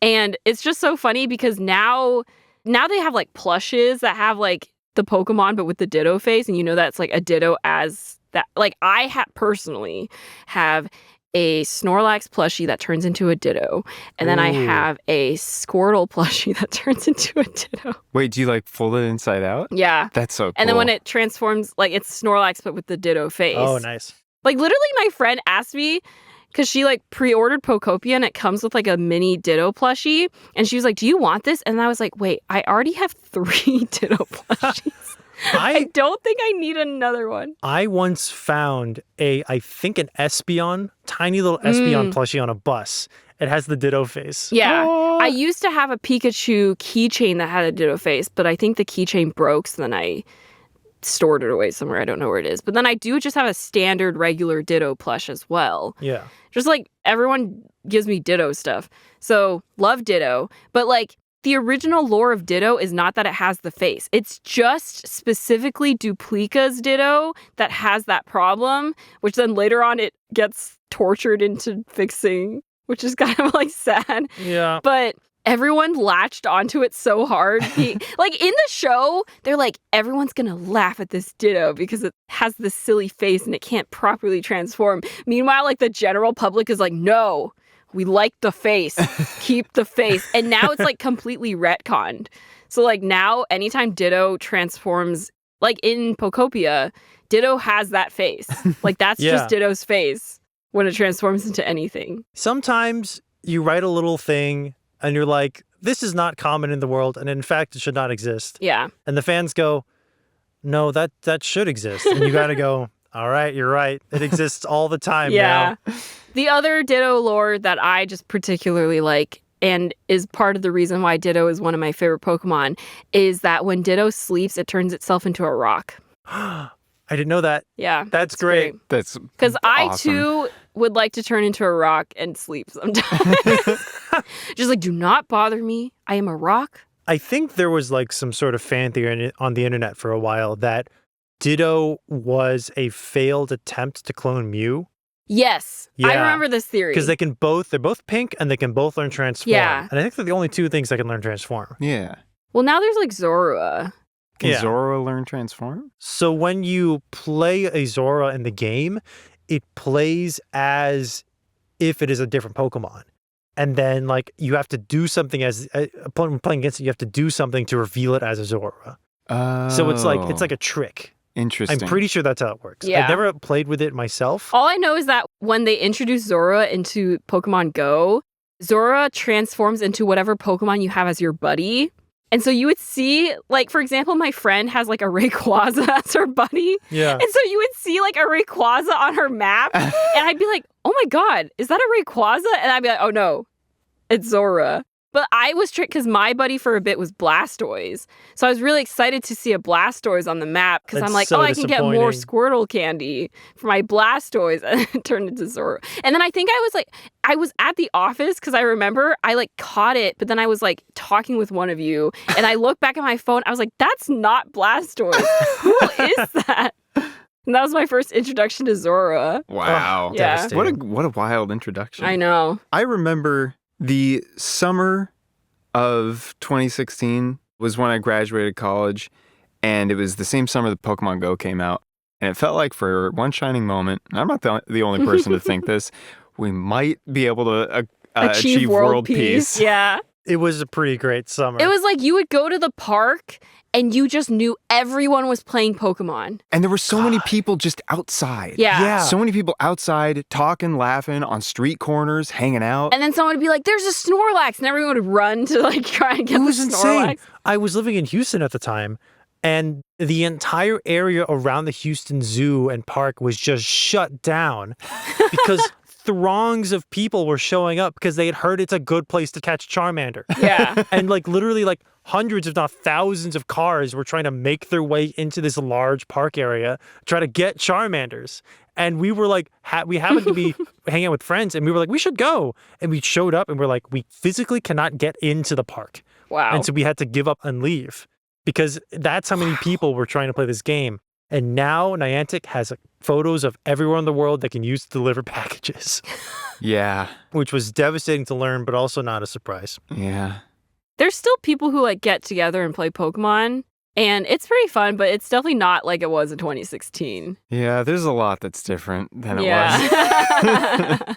Speaker 1: And it's just so funny because now they have like plushes that have like the Pokemon, but with the Ditto face, and you know that's like a Ditto as that. Like I personally have a Snorlax plushie that turns into a Ditto, and then I have a Squirtle plushie that turns into a Ditto.
Speaker 3: Wait, do you like fold it inside out?
Speaker 1: Yeah.
Speaker 3: That's so cool.
Speaker 1: And then when it transforms, like it's Snorlax, but with the Ditto face.
Speaker 2: Oh, nice.
Speaker 1: Like literally my friend asked me, because she like pre-ordered Pokopia and it comes with like a mini Ditto plushie. And she was like, do you want this? And I was like, wait, I already have 3 Ditto plushies. I don't think I need another one.
Speaker 2: I once found I think an Espeon, tiny little Espeon plushie on a bus. It has the Ditto face.
Speaker 1: Yeah.
Speaker 2: Oh.
Speaker 1: I used to have a Pikachu keychain that had a Ditto face, but I think the keychain broke, so then I stored it away somewhere. I don't know where it is. But then I do just have a standard regular Ditto plush as well.
Speaker 2: Yeah.
Speaker 1: Just like everyone gives me Ditto stuff. So love Ditto. But like the original lore of Ditto is not that it has the face. It's just specifically Duplica's Ditto that has that problem, which then later on it gets tortured into fixing, which is kind of like sad.
Speaker 2: Yeah.
Speaker 1: But everyone latched onto it so hard. Like in the show, they're like, everyone's gonna laugh at this Ditto because it has this silly face and it can't properly transform. Meanwhile, like the general public is like, no, we like the face. Keep the face. And now it's like completely retconned. So like now anytime Ditto transforms, like in Pokopia, Ditto has that face. Like that's just Ditto's face when it transforms into anything.
Speaker 2: Sometimes you write a little thing and you're like, this is not common in the world, and in fact, it should not exist.
Speaker 1: Yeah.
Speaker 2: And the fans go, no, that should exist. And you got to go, all right, you're right. It exists all the time now.
Speaker 1: The other Ditto lore that I just particularly like, and is part of the reason why Ditto is one of my favorite Pokemon, is that when Ditto sleeps, it turns itself into a rock.
Speaker 2: I didn't know that.
Speaker 1: Yeah.
Speaker 2: That's great.
Speaker 3: That's
Speaker 1: because I
Speaker 3: awesome.
Speaker 1: too would like to turn into a rock and sleep sometimes. Just like, do not bother me. I am a rock.
Speaker 2: I think there was like some sort of fan theory on the internet for a while that Ditto was a failed attempt to clone Mew.
Speaker 1: Yes. I
Speaker 2: Yeah.
Speaker 1: remember this theory.
Speaker 2: Because they're both pink and they can both learn transform.
Speaker 1: Yeah.
Speaker 2: And I think they're the only two things that can learn transform.
Speaker 3: Yeah.
Speaker 1: Well, now there's like Zorua.
Speaker 3: Can
Speaker 2: Yeah.
Speaker 3: Zora learn transform?
Speaker 2: So when you play a Zora in the game, it plays as if it is a different Pokemon. And then like you have to do something as playing against it, you have to do something to reveal it as a Zora. So it's like a trick.
Speaker 3: Interesting.
Speaker 2: I'm pretty sure that's how it works.
Speaker 1: Yeah.
Speaker 2: I've never played with it myself.
Speaker 1: All I know is that when they introduced Zora into Pokemon Go, Zora transforms into whatever Pokemon you have as your buddy. And so you would see, like, for example, my friend has like a Rayquaza as her buddy.
Speaker 2: Yeah.
Speaker 1: And so you would see like a Rayquaza on her map. And I'd be like, oh my God, is that a Rayquaza? And I'd be like, oh no, it's Zora. But I was tricked because my buddy for a bit was Blastoise. So I was really excited to see a Blastoise on the map because I'm like,
Speaker 2: so
Speaker 1: I can get more
Speaker 2: disappointing.
Speaker 1: Squirtle candy for my Blastoise. And it turned into Zora. And then I think I was at the office because I remember I like caught it, but then I was like talking with one of you and I looked back at my phone. I was like, that's not Blastoise. Who is that? And that was my first introduction to Zora.
Speaker 3: Wow.
Speaker 1: Yeah.
Speaker 2: Devastating.
Speaker 3: What a wild introduction.
Speaker 1: I know.
Speaker 3: I remember the summer of 2016 was when I graduated college, and it was the same summer that Pokemon Go came out. And it felt like for one shining moment, and I'm not the only person to think this, we might be able to achieve world peace.
Speaker 1: Yeah.
Speaker 2: It was a pretty great summer.
Speaker 1: It was like you would go to the park and you just knew everyone was playing Pokemon.
Speaker 3: And there were so many people just outside.
Speaker 1: Yeah.
Speaker 2: Yeah.
Speaker 3: So many people outside talking, laughing, on street corners, hanging out.
Speaker 1: And then someone would be like, there's a Snorlax. And everyone would run to like try and get
Speaker 2: It
Speaker 1: the
Speaker 2: was insane.
Speaker 1: Snorlax.
Speaker 2: I was living in Houston at the time, and the entire area around the Houston Zoo and Park was just shut down because throngs of people were showing up because they had heard it's a good place to catch Charmander.
Speaker 1: Yeah.
Speaker 2: And like literally like hundreds, if not thousands of cars were trying to make their way into this large park area, try to get Charmanders. And we were like, we happened to be hanging out with friends and we were like, we should go. And we showed up and we're like, we physically cannot get into the park.
Speaker 1: Wow.
Speaker 2: And so we had to give up and leave because that's how many people were trying to play this game. And now Niantic has photos of everyone in the world that can use to deliver packages,
Speaker 3: Yeah.
Speaker 2: which was devastating to learn, but also not a surprise.
Speaker 3: Yeah.
Speaker 1: There's still people who like get together and play Pokemon. And it's pretty fun, but it's definitely not like it was in 2016.
Speaker 3: Yeah, there's a lot that's different than it was.
Speaker 1: Yeah.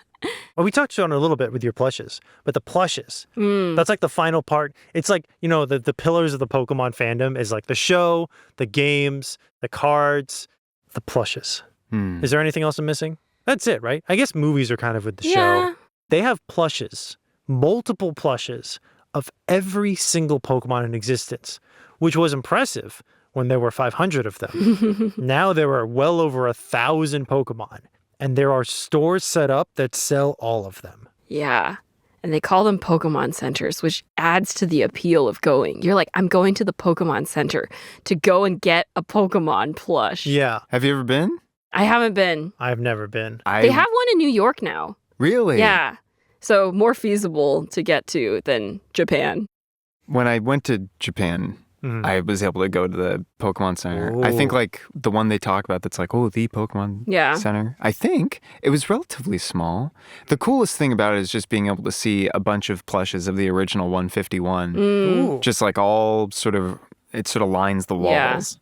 Speaker 2: Well, we touched on it a little bit with your plushes, but the plushes, that's like the final part. It's like, the pillars of the Pokemon fandom is like the show, the games, the cards, the plushes. Is there anything else I'm missing? That's it, right? I guess movies are kind of with the
Speaker 1: Yeah.
Speaker 2: show. They have plushes, multiple plushes of every single Pokemon in existence, which was impressive when there were 500 of them. Now there are well over 1,000 Pokemon, and there are stores set up that sell all of them.
Speaker 1: Yeah. And they call them Pokemon centers, which adds to the appeal of going. You're like, I'm going to the Pokemon center to go and get a Pokemon plush.
Speaker 2: Yeah,
Speaker 3: Have you ever been?
Speaker 1: I haven't been.
Speaker 2: I've never been.
Speaker 1: They have one in New York now.
Speaker 3: Really?
Speaker 1: Yeah. So more feasible to get to than Japan.
Speaker 3: When I went to Japan, I was able to go to the Pokemon Center. I think
Speaker 2: Ooh.
Speaker 3: like the one they talk about that's like, the Pokemon
Speaker 1: Yeah.
Speaker 3: Center. I think it was relatively small. The coolest thing about it is just being able to see a bunch of plushes of the original 151.
Speaker 2: Ooh.
Speaker 3: Just like all sort of, it sort of lines the
Speaker 1: Yeah.
Speaker 3: walls.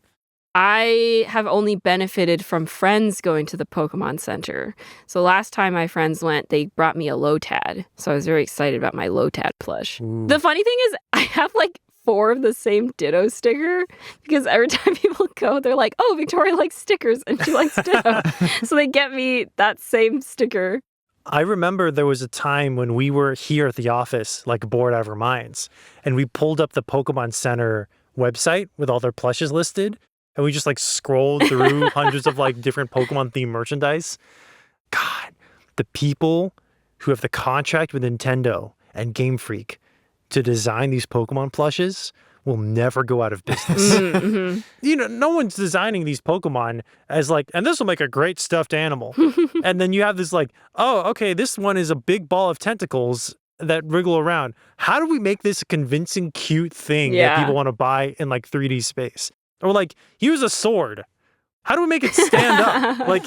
Speaker 1: I have only benefited from friends going to the Pokemon Center. So last time my friends went, they brought me a Lotad. So I was very excited about my Lotad plush. The funny thing is, I have like 4 of the same Ditto sticker because every time people go, they're like, oh, Victoria likes stickers and she likes Ditto. So they get me that same sticker.
Speaker 2: I remember there was a time when we were here at the office, like bored out of our minds, and we pulled up the Pokemon Center website with all their plushes listed, and we just like scrolled through hundreds of like different Pokemon themed merchandise. God, the people who have the contract with Nintendo and Game Freak to design these Pokemon plushes will never go out of business. No one's designing these Pokemon as like, and this will make a great stuffed animal. And then you have this like, oh, okay, this one is a big ball of tentacles that wriggle around. How do we make this a convincing, cute thing that
Speaker 1: Yeah.
Speaker 2: people want to buy in like 3D space? Or like, here's a sword. How do we make it stand up? Like,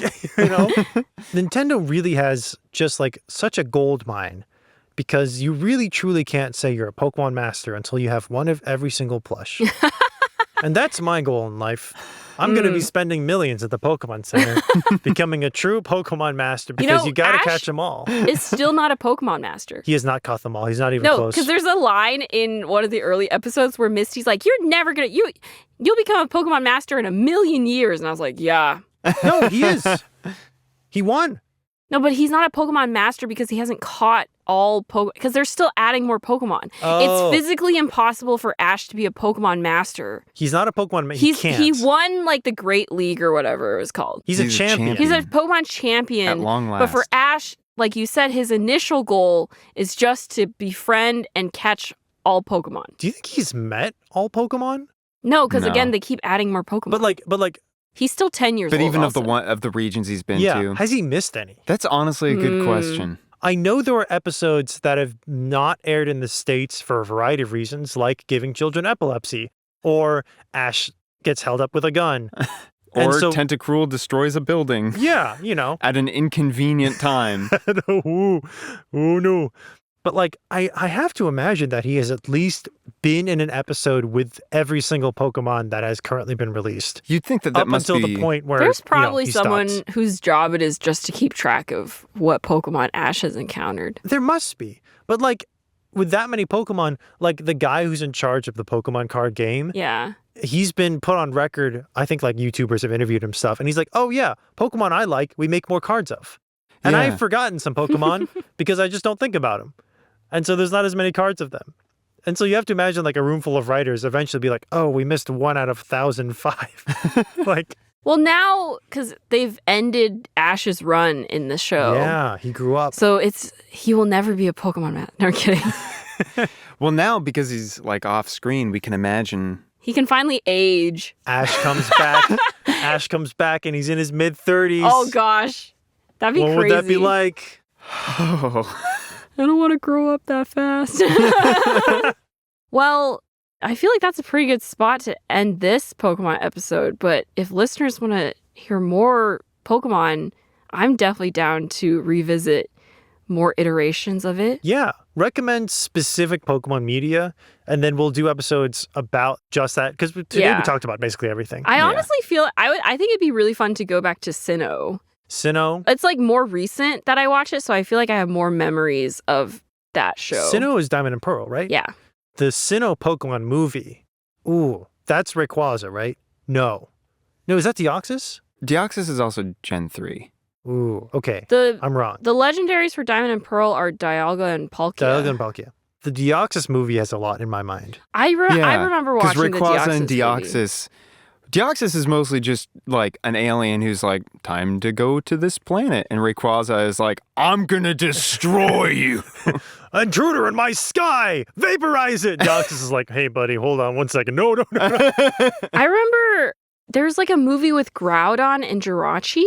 Speaker 2: Nintendo really has just like such a gold mine because you really truly can't say you're a Pokemon master until you have one of every single plush. And that's my goal in life. I'm going to be spending millions at the Pokemon Center, becoming a true Pokemon master because you got to catch them all.
Speaker 1: Is still not a Pokemon master.
Speaker 2: He has not caught them all. He's not even
Speaker 1: No,
Speaker 2: close.
Speaker 1: because there's a line in one of the early episodes where Misty's like, "You're never gonna you'll become a Pokemon master in a million years," and I was like, "Yeah."
Speaker 2: No, he is. He won.
Speaker 1: No, but he's not a Pokemon master because he hasn't caught all Pokemon. Because they're still adding more Pokemon.
Speaker 2: Oh.
Speaker 1: It's physically impossible for Ash to be a Pokemon master.
Speaker 2: He's not a Pokemon. He can't.
Speaker 1: He won like the Great League or whatever it was called.
Speaker 2: He's a champion.
Speaker 1: He's a Pokemon champion.
Speaker 3: At long last.
Speaker 1: But for Ash, like you said, his initial goal is just to befriend and catch all Pokemon.
Speaker 2: Do you think he's met all Pokemon?
Speaker 1: No, because
Speaker 3: No.
Speaker 1: again, they keep adding more Pokemon.
Speaker 2: But like.
Speaker 1: He's still 10 years
Speaker 3: But
Speaker 1: old.
Speaker 3: even
Speaker 1: also.
Speaker 3: of the regions he's been
Speaker 2: Yeah,
Speaker 3: to.
Speaker 2: has he missed any?
Speaker 3: That's honestly a good question.
Speaker 2: I know there are episodes that have not aired in the States for a variety of reasons, like giving children epilepsy, or Ash gets held up with a gun.
Speaker 3: Or Tentacruel destroys a building.
Speaker 2: Yeah,
Speaker 3: At an inconvenient time.
Speaker 2: Ooh, no. But like, I have to imagine that he has at least been in an episode with every single Pokemon that has currently been released.
Speaker 3: You'd think that
Speaker 2: Up
Speaker 3: must
Speaker 2: until
Speaker 3: be...
Speaker 2: the point where
Speaker 1: There's probably
Speaker 2: he
Speaker 1: someone
Speaker 2: stops.
Speaker 1: whose job it is just to keep track of what Pokemon Ash has encountered.
Speaker 2: There must be. But like, with that many Pokemon, like the guy who's in charge of the Pokemon card game,
Speaker 1: Yeah.
Speaker 2: he's been put on record. I think like YouTubers have interviewed him stuff. And he's like, oh yeah, Pokemon I like, we make more cards of. And
Speaker 3: Yeah.
Speaker 2: I've forgotten some Pokemon because I just don't think about them. And so there's not as many cards of them. And so you have to imagine like a room full of writers eventually be like, oh, we missed 1 out of 1,005. Like,
Speaker 1: Well, now, because they've ended Ash's run in the show.
Speaker 2: yeah, he grew up.
Speaker 1: So he will never be a Pokemon man. No, I'm kidding.
Speaker 3: Well, now, because he's like off screen, we can imagine...
Speaker 1: He can finally age.
Speaker 2: Ash comes back. Ash comes back and he's in his mid-30s.
Speaker 1: Oh, gosh. That'd be
Speaker 2: what
Speaker 1: crazy.
Speaker 2: would that be like?
Speaker 3: Oh...
Speaker 1: I don't want to grow up that fast. Well, I feel like that's a pretty good spot to end this Pokemon episode. But if listeners want to hear more Pokemon, I'm definitely down to revisit more iterations of it.
Speaker 2: Yeah. Recommend specific Pokemon media, and then we'll do episodes about just that. Because today we talked about basically everything.
Speaker 1: I honestly feel I think it'd be really fun to go back to Sinnoh.
Speaker 2: Sinnoh.
Speaker 1: It's like more recent that I watch it, so I feel like I have more memories of that show.
Speaker 2: Sinnoh is Diamond and Pearl, right?
Speaker 1: Yeah.
Speaker 2: The Sinnoh Pokemon movie. Ooh, that's Rayquaza, right? No, is that Deoxys?
Speaker 3: Deoxys is also Gen 3.
Speaker 2: Ooh, okay. I'm wrong.
Speaker 1: The legendaries for Diamond and Pearl are Dialga and Palkia.
Speaker 2: Dialga and Palkia. The Deoxys movie has a lot in my mind.
Speaker 1: I remember watching the
Speaker 3: Because Rayquaza and
Speaker 1: movie.
Speaker 3: Deoxys... Deoxys is mostly just like an alien who's like, time to go to this planet. And Rayquaza is like, I'm gonna destroy you.
Speaker 2: Intruder in my sky! Vaporize it! Deoxys is like, hey, buddy, hold on 1 second. No.
Speaker 1: I remember there's like a movie with Groudon and Jirachi.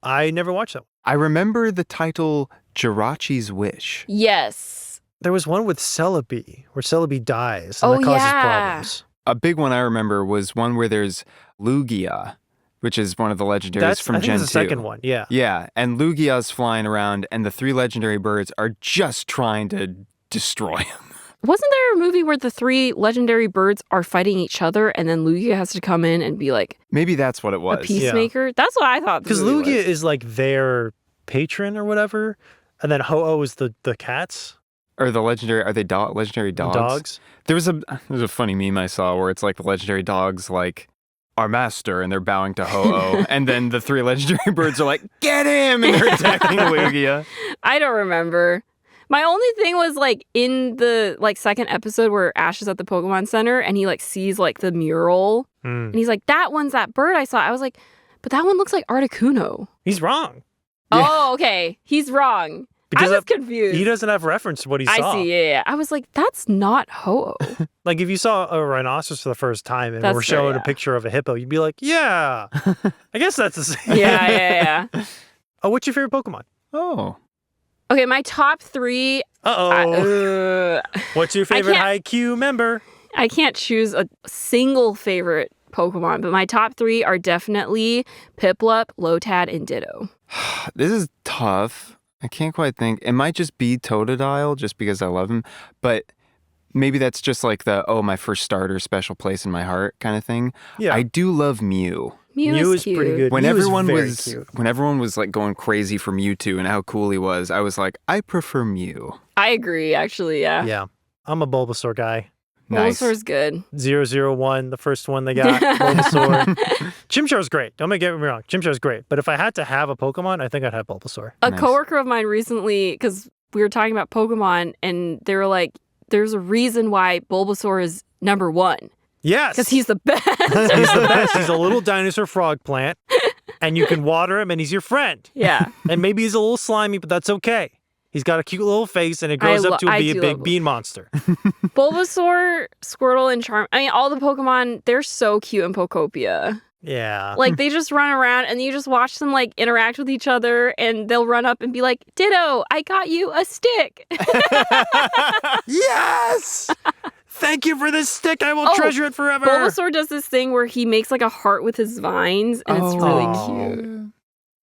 Speaker 2: I never watched that.
Speaker 3: I remember the title Jirachi's Wish.
Speaker 1: Yes.
Speaker 2: There was one with Celebi, where Celebi dies, and that causes problems.
Speaker 3: A big one I remember was one where there's Lugia, which is one of the legendaries from
Speaker 2: I think
Speaker 3: Gen 2.
Speaker 2: that's the second one, yeah.
Speaker 3: Yeah, and Lugia's flying around, and the 3 legendary birds are just trying to destroy him.
Speaker 1: Wasn't there a movie where the 3 legendary birds are fighting each other and then Lugia has to come in and be like
Speaker 3: Maybe that's what it was.
Speaker 1: a peacemaker? That's what I thought.
Speaker 2: Because Lugia is like their patron or whatever, and then Ho-Oh is the cats.
Speaker 3: Or the legendary, are they legendary dogs?
Speaker 2: Dogs.
Speaker 3: There was a funny meme I saw where it's like the legendary dogs like, our master, and they're bowing to Ho-Oh. And then the 3 legendary birds are like, get him! And they're attacking Lugia.
Speaker 1: I don't remember. My only thing was like in the like second episode where Ash is at the Pokemon Center and he like sees like the mural and he's like, that one's that bird I saw. I was like, but that one looks like Articuno.
Speaker 2: He's wrong.
Speaker 3: Yeah.
Speaker 1: Oh, okay. He's wrong.
Speaker 2: Because
Speaker 1: I was confused.
Speaker 2: He doesn't have reference to what he saw.
Speaker 1: I see, yeah. I was like, that's not Ho-Oh.
Speaker 2: Like if you saw a rhinoceros for the first time and
Speaker 1: That's
Speaker 2: we're
Speaker 1: fair,
Speaker 2: showing
Speaker 1: yeah.
Speaker 2: a picture of a hippo, you'd be like, yeah, I guess that's the same.
Speaker 1: yeah.
Speaker 2: Oh, what's your favorite Pokemon?
Speaker 3: Oh.
Speaker 1: Okay, my top 3.
Speaker 2: Uh-oh. What's your favorite
Speaker 1: can't-
Speaker 2: IQ member?
Speaker 1: I can't choose a single favorite Pokemon, but my top 3 are definitely Piplup, Lotad, and Ditto.
Speaker 3: This is tough. I can't quite think. It might just be Totodile just because I love him, but maybe that's just like my first starter, special place in my heart kind of thing.
Speaker 2: Yeah.
Speaker 3: I do love Mew.
Speaker 1: Mew is
Speaker 2: pretty
Speaker 1: cute.
Speaker 2: good.
Speaker 3: When
Speaker 2: Mew
Speaker 3: everyone
Speaker 2: very
Speaker 3: was
Speaker 2: cute.
Speaker 3: when everyone was like going crazy for Mewtwo and how cool he was, I was like, I prefer Mew.
Speaker 1: I agree, actually, yeah.
Speaker 2: Yeah. I'm a Bulbasaur guy.
Speaker 3: Nice.
Speaker 1: Bulbasaur's good.
Speaker 2: 001, the first one they got. Bulbasaur. Chimchar's great. Don't get me wrong. Chimchar's great. But if I had to have a Pokemon, I think I'd have Bulbasaur.
Speaker 1: A
Speaker 3: Nice.
Speaker 1: coworker of mine recently, because we were talking about Pokemon, and they were like, there's a reason why Bulbasaur is number 1.
Speaker 2: Yes.
Speaker 1: Because he's the best.
Speaker 2: He's the best. He's a little dinosaur frog plant. And you can water him and he's your friend.
Speaker 1: Yeah.
Speaker 2: And maybe he's a little slimy, but that's okay. He's got a cute little face and it grows up to be a big bean monster.
Speaker 1: Bulbasaur, Squirtle, and all the Pokemon, they're so cute in Pokopia.
Speaker 2: Yeah.
Speaker 1: Like, they just run around and you just watch them, like, interact with each other and they'll run up and be like, Ditto, I got you a stick.
Speaker 2: Yes! Thank you for this stick. I will treasure it forever.
Speaker 1: Bulbasaur does this thing where he makes, like, a heart with his vines and it's really cute.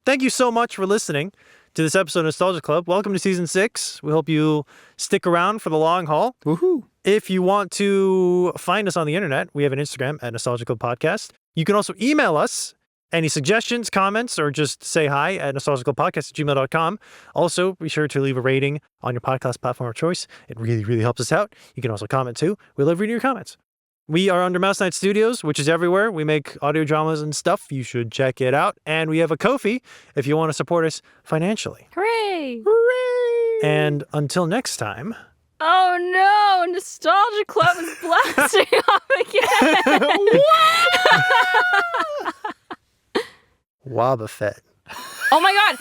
Speaker 2: Thank you so much for listening to this episode of Nostalgia Club. Welcome to Season 6. We hope you stick around for the long haul.
Speaker 3: Woohoo.
Speaker 2: If you want to find us on the internet, we have an Instagram at Nostalgia Club Podcast. You can also email us any suggestions, comments, or just say hi at nostalgicalpodcast@gmail.com. Also, be sure to leave a rating on your podcast platform of choice. It really, really helps us out. You can also comment too. We love reading your comments. We are under MouseKnight Studios, which is everywhere. We make audio dramas and stuff. You should check it out. And we have a Ko-fi if you want to support us financially.
Speaker 1: Hooray!
Speaker 2: Hooray! And until next time.
Speaker 1: Oh no! Nostalgia Club is blasting off again!
Speaker 2: Wobbuffet.
Speaker 1: Oh my god!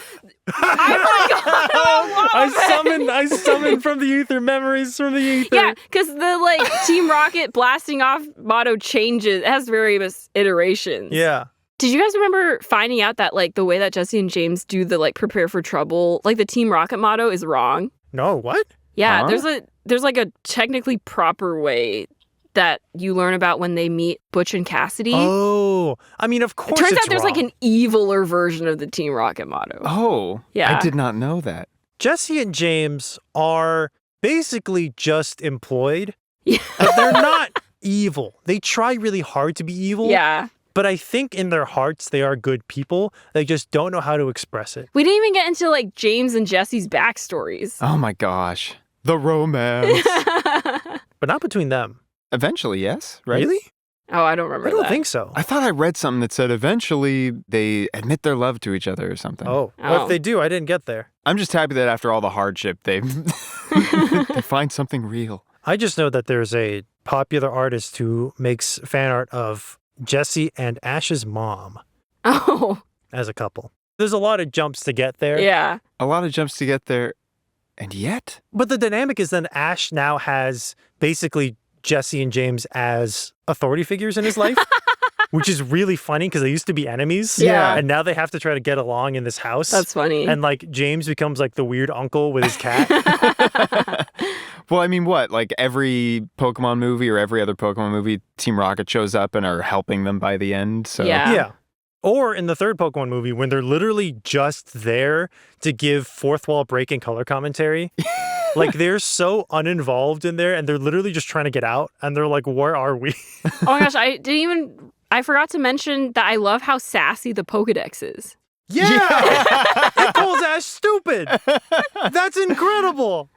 Speaker 1: I forgot about Wobbuffet!
Speaker 2: I summoned from the ether memories from the ether.
Speaker 1: Yeah, because the like Team Rocket blasting off motto changes. It has various iterations.
Speaker 2: Yeah.
Speaker 1: Did you guys remember finding out that like the way that Jesse and James do the like prepare for trouble, like the Team Rocket motto is wrong?
Speaker 2: No, what?
Speaker 1: Yeah,
Speaker 3: Huh?
Speaker 1: there's like a technically proper way that you learn about when they meet Butch and Cassidy.
Speaker 2: Oh, I mean, of course
Speaker 1: it turns
Speaker 2: it's
Speaker 1: out there's
Speaker 2: wrong.
Speaker 1: like an eviler version of the Team Rocket motto.
Speaker 3: Oh,
Speaker 1: Yeah.
Speaker 3: I did not know that.
Speaker 2: Jesse and James are basically just employed.
Speaker 1: Yeah.
Speaker 2: But they're not evil. They try really hard to be evil.
Speaker 1: Yeah.
Speaker 2: But I think in their hearts, they are good people. They just don't know how to express it.
Speaker 1: We didn't even get into like James and Jesse's backstories.
Speaker 3: Oh my gosh. The romance.
Speaker 2: But not between them.
Speaker 3: Eventually, yes, right?
Speaker 2: Really?
Speaker 1: Oh, I don't remember
Speaker 2: I don't
Speaker 1: that.
Speaker 2: think so.
Speaker 3: I thought I read something that said eventually they admit their love to each other or something.
Speaker 2: Oh, well, if they do, I didn't get there.
Speaker 3: I'm just happy that after all the hardship, they they find something real.
Speaker 2: I just know that there's a popular artist who makes fan art of Jesse and Ash's mom
Speaker 1: Oh,
Speaker 2: as a couple. There's a lot of jumps to get there.
Speaker 1: yeah.
Speaker 3: A lot of jumps to get there, and yet...
Speaker 2: But the dynamic is then Ash now has basically Jesse and James as authority figures in his life, which is really funny because they used to be enemies.
Speaker 1: Yeah.
Speaker 2: And now they have to try to get along in this house.
Speaker 1: That's funny.
Speaker 2: And like James becomes like the weird uncle with his cat.
Speaker 3: Well, I mean, what? Like every Pokemon movie or every other Pokemon movie, Team Rocket shows up and are helping them by the end. So
Speaker 1: Yeah.
Speaker 2: Yeah. Or in the third Pokemon movie, when they're literally just there to give fourth wall breaking color commentary. Like they're so uninvolved in there and they're literally just trying to get out. And they're like, where are we?
Speaker 1: Oh my gosh, I forgot to mention that I love how sassy the Pokedex is.
Speaker 2: Yeah! It calls Ash stupid. That's incredible.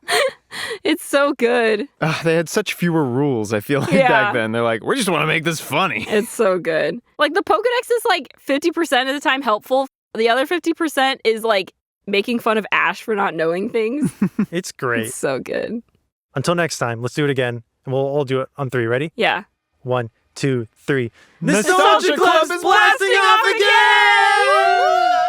Speaker 1: It's so good.
Speaker 3: They had such fewer rules, I feel like,
Speaker 1: Yeah.
Speaker 3: back then. They're like, we just want to make this funny.
Speaker 1: It's so good. Like the Pokedex is like 50% of the time helpful. The other 50% is like making fun of Ash for not knowing things.
Speaker 2: It's great.
Speaker 1: It's so good.
Speaker 2: Until next time, let's do it again. And we'll all do it on 3. Ready?
Speaker 1: Yeah.
Speaker 2: 1, 2, 3.
Speaker 3: Nostalgia Club is blasting off again!